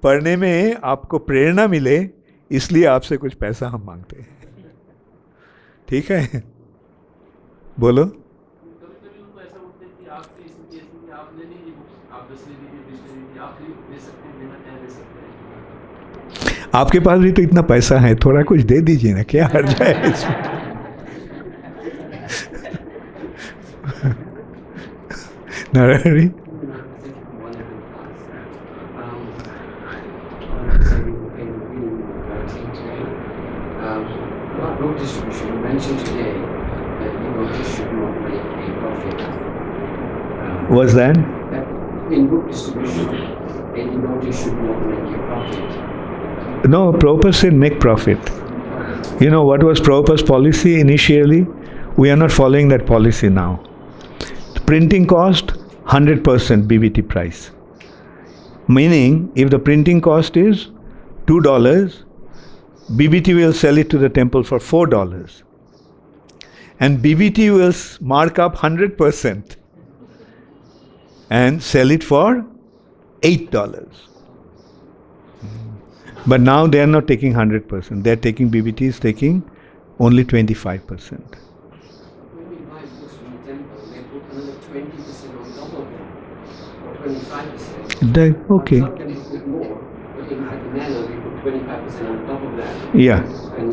Speaker 1: पढ़ने में आपको प्रेरणा मिले. इसलिए आपसे कुछ पैसा हम मांगते हैं. ठीक है, बोलो. आपके पास भी तो इतना पैसा है, थोड़ा कुछ दे दीजिए ना, क्या हर्ज है इसमें. Narayani.
Speaker 4: Book distribution, you mentioned today that devotees should not make a profit.
Speaker 1: Was that?
Speaker 4: In book distribution, a devotee should not make a profit.
Speaker 1: No, Prabhupada said make profit. You know what was Prabhupada's policy initially? We are not following that policy now. The printing cost 100% BBT price. Meaning, if the printing cost is $2, BBT will sell it to the temple for $4. And BBT will mark up 100% and sell it for $8. But now they are not taking 100%. They are taking, BBT is taking only 25%.
Speaker 4: When we buy books from the temple, they put another 20% on top of that. or 25%.
Speaker 1: Okay.
Speaker 4: Sometimes we put more, but in fact, nano, we put 25% on top of that.
Speaker 1: Yeah.
Speaker 4: And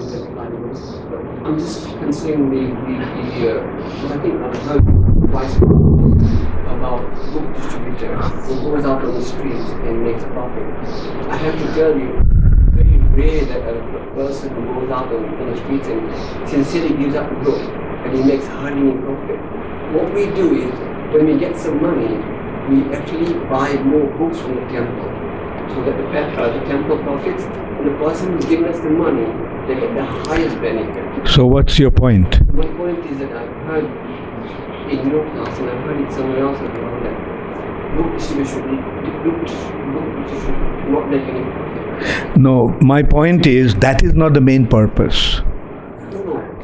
Speaker 4: but I'm just considering because I think I've heard twice about book distributor who goes out on the streets and makes a profit. I have to tell you, it's very rare that a person who goes out on the streets and sincerely gives up a book and he makes hardly any profit. What we do is, when we get some money, we actually buy more books from the temple, so that the temple profits, and the person who's giving us the money, they get the highest benefit.
Speaker 1: So what's your point?
Speaker 4: My point is that I've heard in your class, and I've heard it somewhere else as well, that book distribution not make any profit.
Speaker 1: No, my point is that is not the main purpose.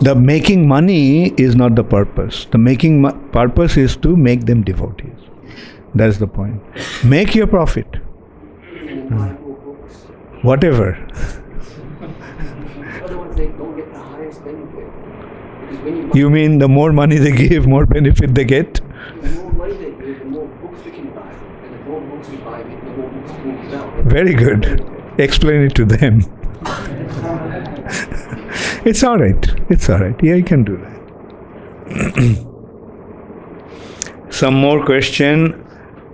Speaker 1: The making money is not the purpose. The making purpose is to make them devotees. That's the point. Make your profit. Whatever.
Speaker 4: Otherwise, they don't get the highest benefit. Because when you
Speaker 1: You mean the more money they give, more benefit they get?
Speaker 4: the more money they give, the more books we can buy. And the more books we buy, the more books we can give out.
Speaker 1: Very good. Explain it to them. It's all right. It's all right. Yeah, you can do that. Some more question.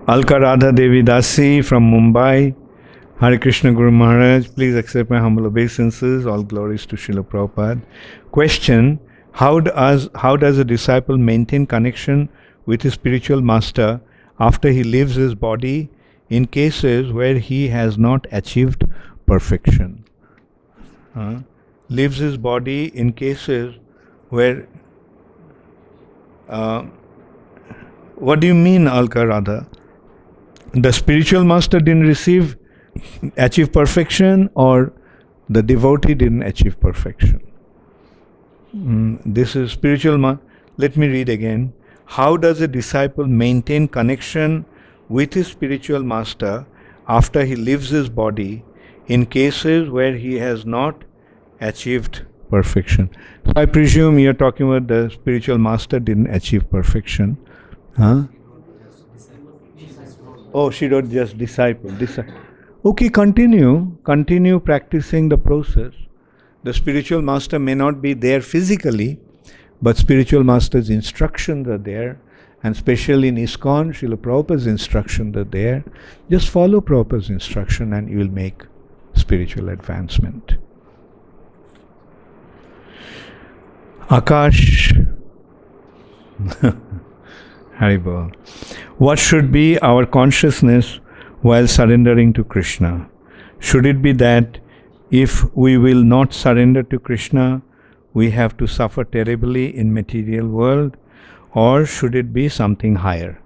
Speaker 1: Alka Radha Devi Dasi from Mumbai. Hare Krishna Guru Maharaj, please accept my humble obeisances. All glories to Srila Prabhupada. Question. How does a disciple maintain connection with his spiritual master after he leaves his body in cases where he has not achieved perfection? Leaves his body in cases where what do you mean, Alka Radha? The spiritual master didn't achieve perfection, or the devotee didn't achieve perfection? This is spiritual. Let me read again. How does a disciple maintain connection with his spiritual master after he leaves his body in cases where he has not achieved perfection? So I presume you're talking about the spiritual master didn't achieve perfection. Oh, she wrote just disciple. Okay, continue practicing the process. The spiritual master may not be there physically, but spiritual master's instructions are there, and especially in ISKCON, Srila Prabhupada's instructions are there. Just follow Prabhupada's instruction and you will make spiritual advancement. Akash Haribol. What should be our consciousness while surrendering to Krishna? Should it be that if we will not surrender to Krishna, we have to suffer terribly in material world, or should it be something higher?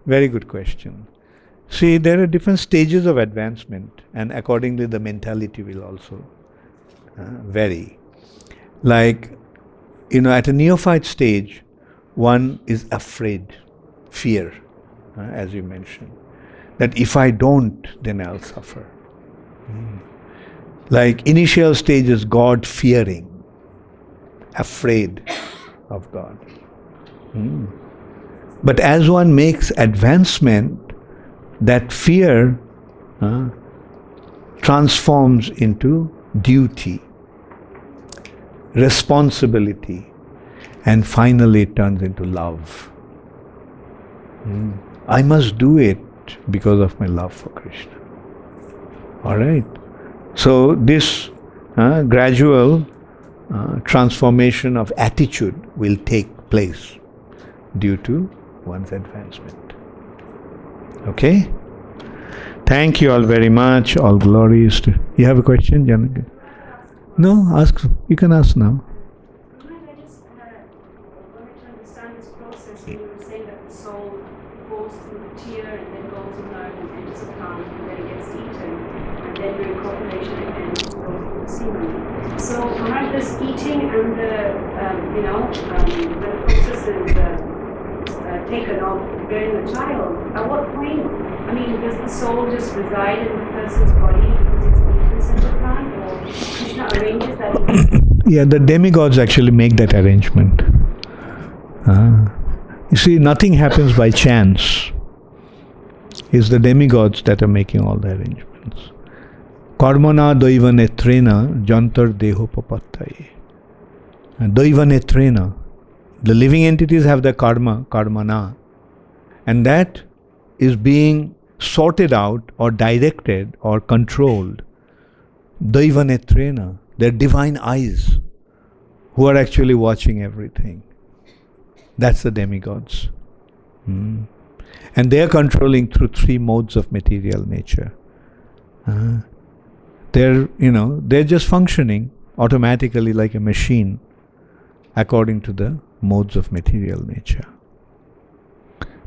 Speaker 1: Very good question. See, there are different stages of advancement, and accordingly the mentality will also vary. Like, at a neophyte stage, one is afraid, fear, as you mentioned, that if I don't, then I'll suffer. Like initial stage is God fearing, afraid of God. But as one makes advancement, that fear transforms into duty, responsibility, and finally it turns into love. I must do it because of my love for Krishna. All right. So this gradual transformation of attitude will take place due to one's advancement. Okay? Thank you all very much. All glories to... You have a question, Janaka? No? Ask. You can ask now.
Speaker 2: I just wanted to understand this process. You were saying that the soul falls through the tear and then goes alone and enters a plant and then it gets eaten, and then during copulation it ends goes through the semen. So aren't this eating and when the process is taken off bearing the child, at what point, does the soul just reside in the person's body because it's eaten in the plant, or Krishna arranges that?
Speaker 1: Yeah, the demigods actually make that arrangement. You see, nothing happens by chance. It's the demigods that are making all the arrangements. Karmana daiva netrena jantar deho papattaye. Daiva netrena. The living entities have their karma, karmana. And that is being sorted out or directed or controlled. Daiva netrena. Their divine eyes who are actually watching everything. That's the demigods. And they are controlling through 3 modes of material nature. They're just functioning automatically like a machine according to the modes of material nature.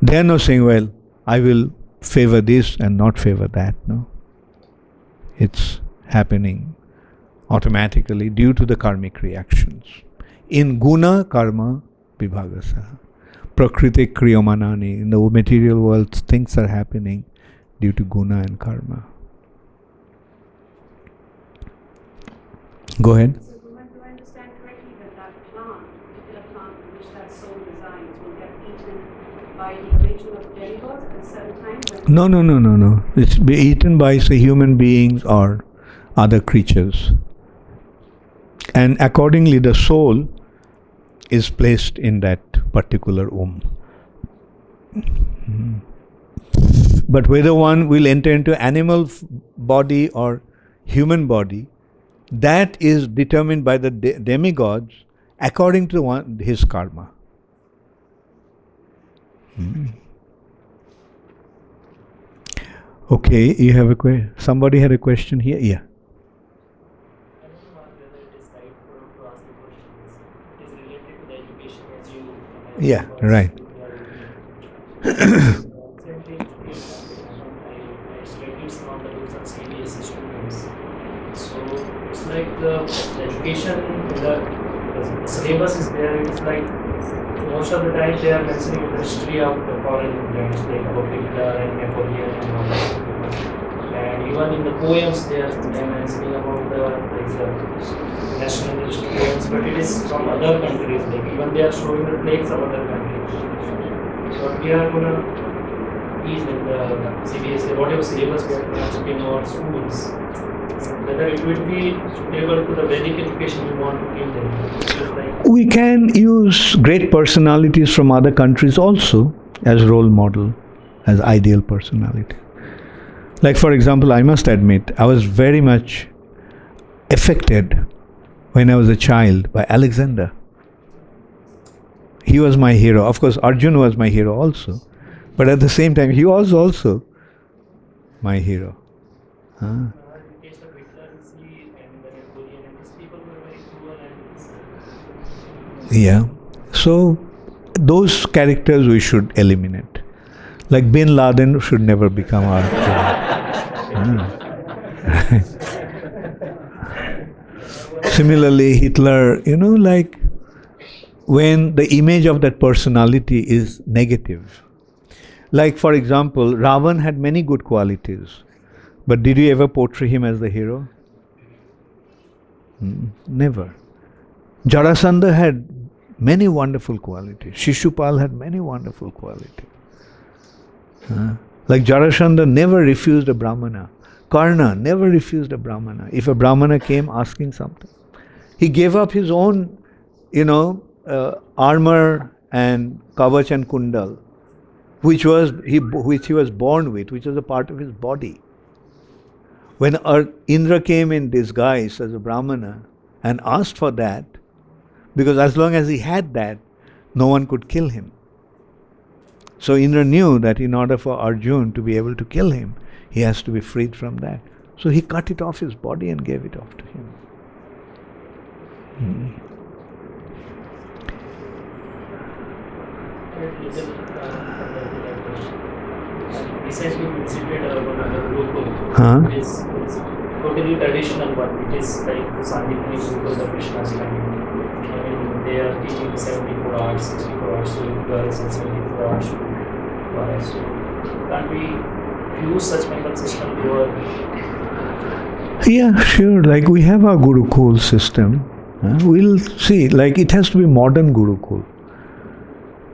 Speaker 1: They are not saying, well, I will favor this and not favor that. No. It's happening automatically due to the karmic reactions. In guna karma vibhagasa. Prakriti kriyamanani. In the material world, things are happening due to guna and karma. Go ahead.
Speaker 5: So do I understand correctly that particular plant in which that soul resides, will get eaten by the arrangement of demigods at a certain time?
Speaker 1: No. It's be eaten by, say, human beings or other creatures. And accordingly, the soul is placed in that particular But whether one will enter into animal body or human body, that is determined by the demigods according to his karma. Okay, you have a question? Somebody had a question here? Yeah.
Speaker 6: I don't know whether it is right to ask the questions. It is related to the education as you.
Speaker 1: Yeah, right.
Speaker 6: Recently, I studied some of the books on CBSE students. So it's like the education, the syllabus is there. It's like most of the time they are mentioning the history of the foreign lands, like about Hitler and Napoleon and all that. And even in the poems, they are mentioning about the national history poems, but it is from other countries. Like even they are showing the plagues of other countries. So we are gonna teach in the CBSE, whatever syllabus we are going to put in our schools, whether it will be suitable to the Vedic education we want to give them.
Speaker 1: We can use great personalities from other countries also as role model, as ideal personality. Like for example, I must admit, I was very much affected when I was a child by Alexander. He was my hero. Of course, Arjun was my hero also. But at the same time, he was also my hero. Yeah. So, those characters we should eliminate. Like Bin Laden should never become our hero. Similarly, Hitler, like when the image of that personality is negative. Like for example, Ravan had many good qualities, but did you ever portray him as the hero? Never. Jarasandha had many wonderful qualities. Shishupal had many wonderful qualities. Like Jarasandha never refused a Brahmana. Karna never refused a Brahmana. If a Brahmana came asking something, he gave up his own, armor and kavach and kundal, which he was born with, which was a part of his body. When Indra came in disguise as a Brahmana and asked for that, because as long as he had that, no one could kill him. So Indra knew that in order for Arjun to be able to kill him, he has to be freed from that. So he cut it off his body and gave it off to him.
Speaker 6: Recently visited another Gurukul. It is totally traditional one. It is like the Sandipani Gurukul, the Krishna's time. They are teaching 74 hours, 64 hours to girls and 74 hours to boys. So can't we use such kind of system to our...
Speaker 1: Yeah, sure. Like we have our Gurukul system. We'll see. Like it has to be modern Gurukul,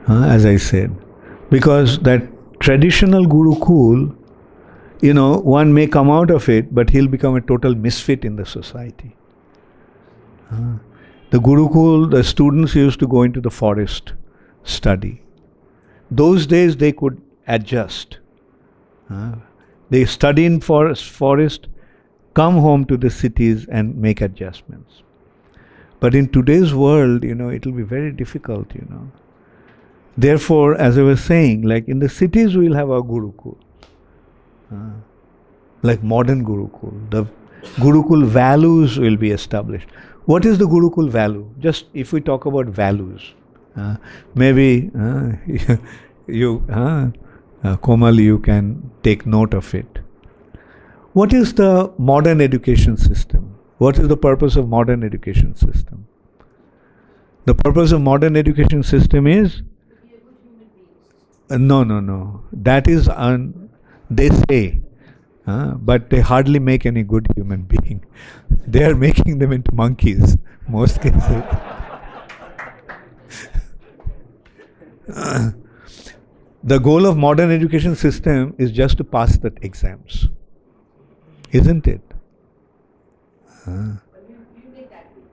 Speaker 1: as I said, because that traditional Gurukul, one may come out of it, but he'll become a total misfit in the society. The Gurukul, the students used to go into the forest, study. Those days they could adjust. They study in forest, come home to the cities and make adjustments. But in today's world, it will be very difficult, Therefore, as I was saying, like in the cities we'll have our Gurukul. Like modern Gurukul. The Gurukul values will be established. What is the Gurukul value? Just if we talk about values, maybe you, Komal, you can take note of it. What is the modern education system? What is the purpose of modern education system? The purpose of modern education system is no. That is they say, but they hardly make any good human being. They are making them into monkeys, most cases. The goal of modern education system is just to pass the exams, isn't it?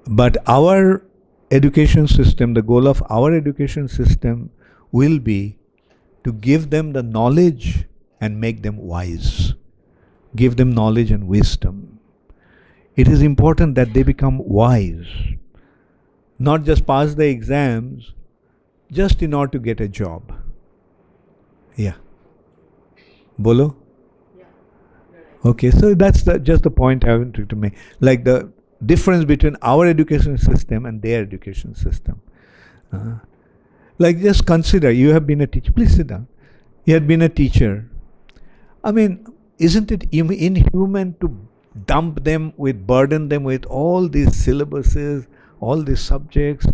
Speaker 1: But our education system, the goal of our education system will be to give them the knowledge and make them wise. Give them knowledge and wisdom. It is important that they become wise. Not just pass the exams, just in order to get a job. Yeah. Bolo? Okay, so that's just the point I wanted to make. Like the difference between our education system and their education system. Like just consider, you have been a teacher. Please sit down. You had been a teacher. I mean, isn't it inhuman to burden them with all these syllabuses, all these subjects,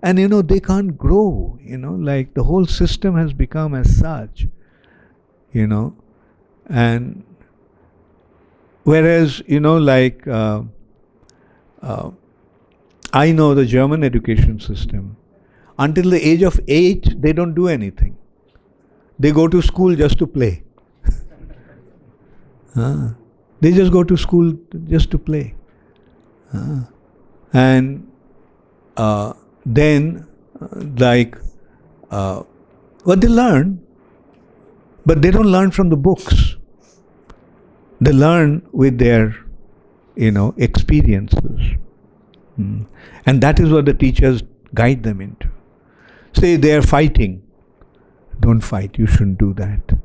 Speaker 1: and they can't grow, like the whole system has become as such, and whereas, like, I know the German education system, until the age of 8, they don't do anything. They go to school just to play. They just go to school just to play. And then, what they learn, but they don't learn from the books. They learn with their, experiences. And that is what the teachers guide them into. Say they are fighting. Don't fight, you shouldn't do that.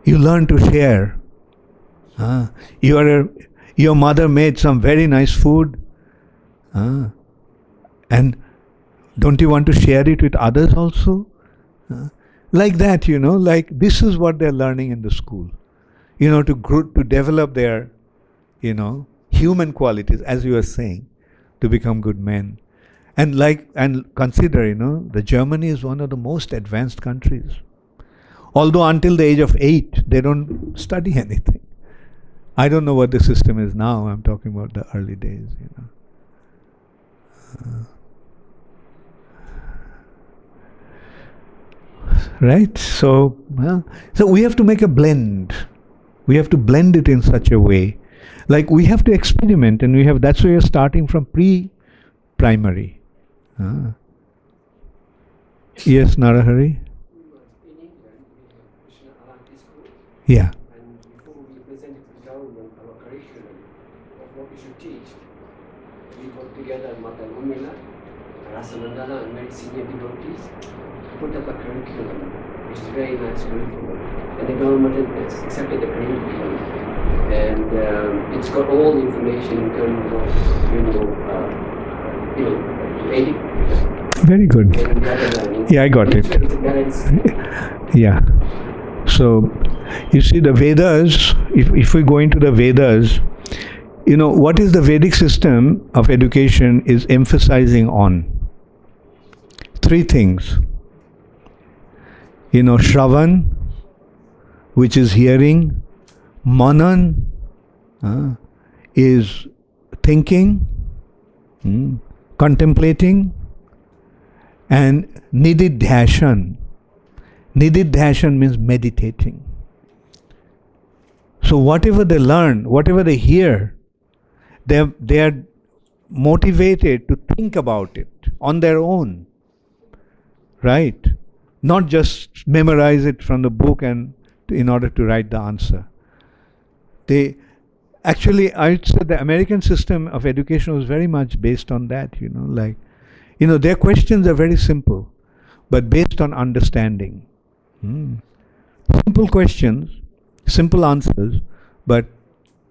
Speaker 1: You learn to share. Your mother made some very nice food. And don't you want to share it with others also? Like that, like this is what they're learning in the school. To develop their, human qualities, as you were saying, to become good men. And consider, the Germany is one of the most advanced countries. Although until the age of 8, they don't study anything. I don't know what the system is now. I'm talking about the early days, Right? So we have to make a blend. We have to blend it in such a way. Like we have to experiment, and that's why we're starting from pre-primary. Yes, Narahari? Yeah.
Speaker 4: And before we presented to the government our curriculum of what we should teach, we got together Mata Umila, Rasanandana, and many senior devotees to put up a curriculum, which is very nice curriculum. And the government has accepted the curriculum. And it's got all the information in terms of, Vedic.
Speaker 1: Very good. Yeah, I got it. Yeah. So, you see the Vedas, if we go into the Vedas, what is the Vedic system of education is emphasizing on? 3 things. Shravan, which is hearing. Manan is thinking, contemplating. And Nididhyashan Nididhyasana means meditating. So whatever they learn, whatever they hear, they are motivated to think about it on their own. Right? Not just memorize it from the book and in order to write the answer. They actually, I'd say the American system of education was very much based on that, their questions are very simple, but based on understanding. Simple questions, simple answers, but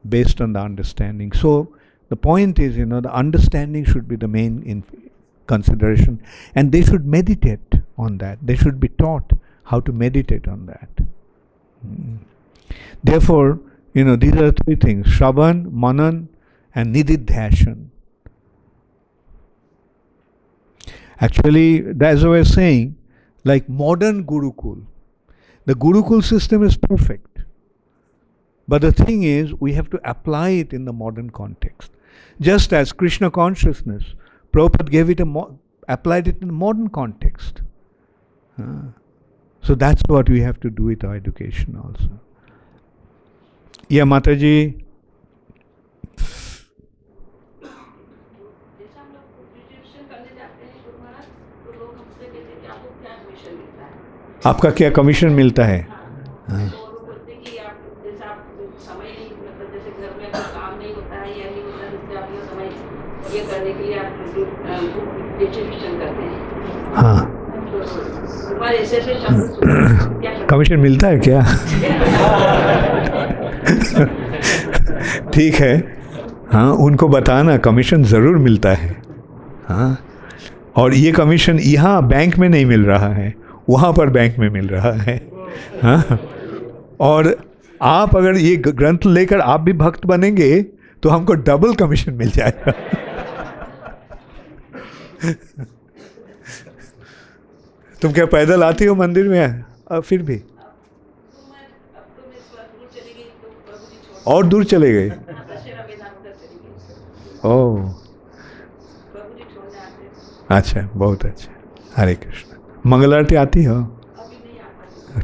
Speaker 1: based on the understanding. So the point is, the understanding should be the main consideration, and they should meditate on that. They should be taught how to meditate on that. Therefore, these are three things: Shravan, Manan, and Nididhyasana. Actually, as I was saying, like modern Gurukul, the Gurukul system is perfect. But the thing is, we have to apply it in the modern context. Just as Krishna consciousness, Prabhupada gave it applied it in the modern context. So that's what we have to do with our education also. Yeah, Mataji. आपका क्या commission मिलता है? हाँ, commission मिलता है क्या? ठीक है, हाँ, उनको बताना कमीशन ज़रूर मिलता है. हाँ, और ये कमीशन यहाँ बैंक में नहीं मिल रहा है, वहाँ पर बैंक में मिल रहा है. हाँ, और आप अगर ये ग्रंथ लेकर आप भी भक्त बनेंगे तो हमको डबल कमीशन मिल जाएगा. तुम क्या पैदल आती हो मंदिर में? फिर भी और दूर चले गए. ओह, अच्छा, बहुत अच्छा. हरे कृष्ण. मंगल आरती आती हो?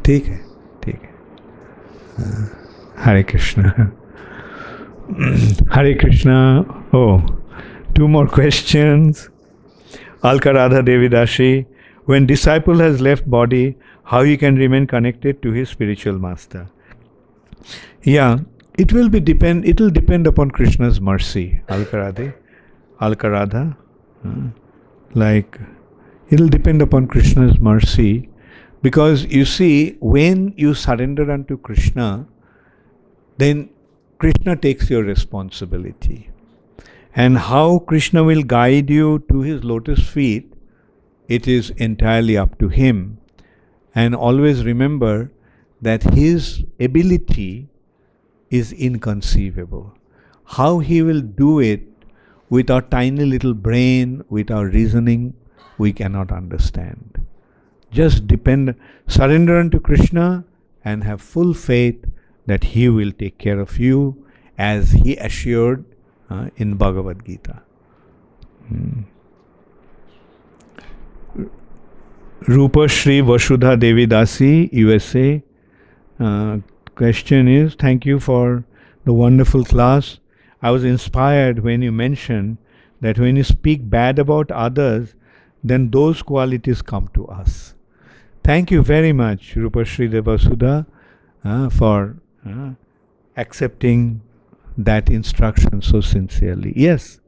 Speaker 1: ठीक है, ठीक है. हरे कृष्ण. हरे Krishna. Oh, 2 more questions. Alka Radha Devi Dashi. When disciple has left body, how he can remain connected to his spiritual master? Yeah, it will depend upon Krishna's mercy. Alka Radha. It will depend upon Krishna's mercy, because you see, when you surrender unto Krishna, then Krishna takes your responsibility. And how Krishna will guide you to his lotus feet, it is entirely up to him. And always remember that his ability is inconceivable. How he will do it with our tiny little brain, with our reasoning, we cannot understand. Just surrender unto Krishna and have full faith that he will take care of you, as he assured in Bhagavad Gita. Rupa Shri Vasudha Devi Dasi, USA. Question is, thank you for the wonderful class. I was inspired when you mentioned that when you speak bad about others, then those qualities come to us. Thank you very much, Rupa Shri Vasudha, for accepting that instruction so sincerely. Yes,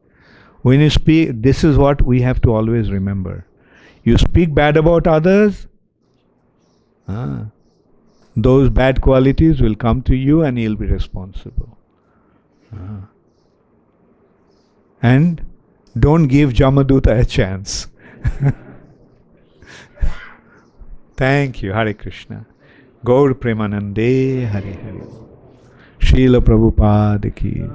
Speaker 1: when you speak, this is what we have to always remember. You speak bad about others, those bad qualities will come to you and you'll be responsible. And don't give Jamaduta a chance. Thank you. Hare Krishna. Gaur Premanande. Hare Hare. Srila Prabhupada ki.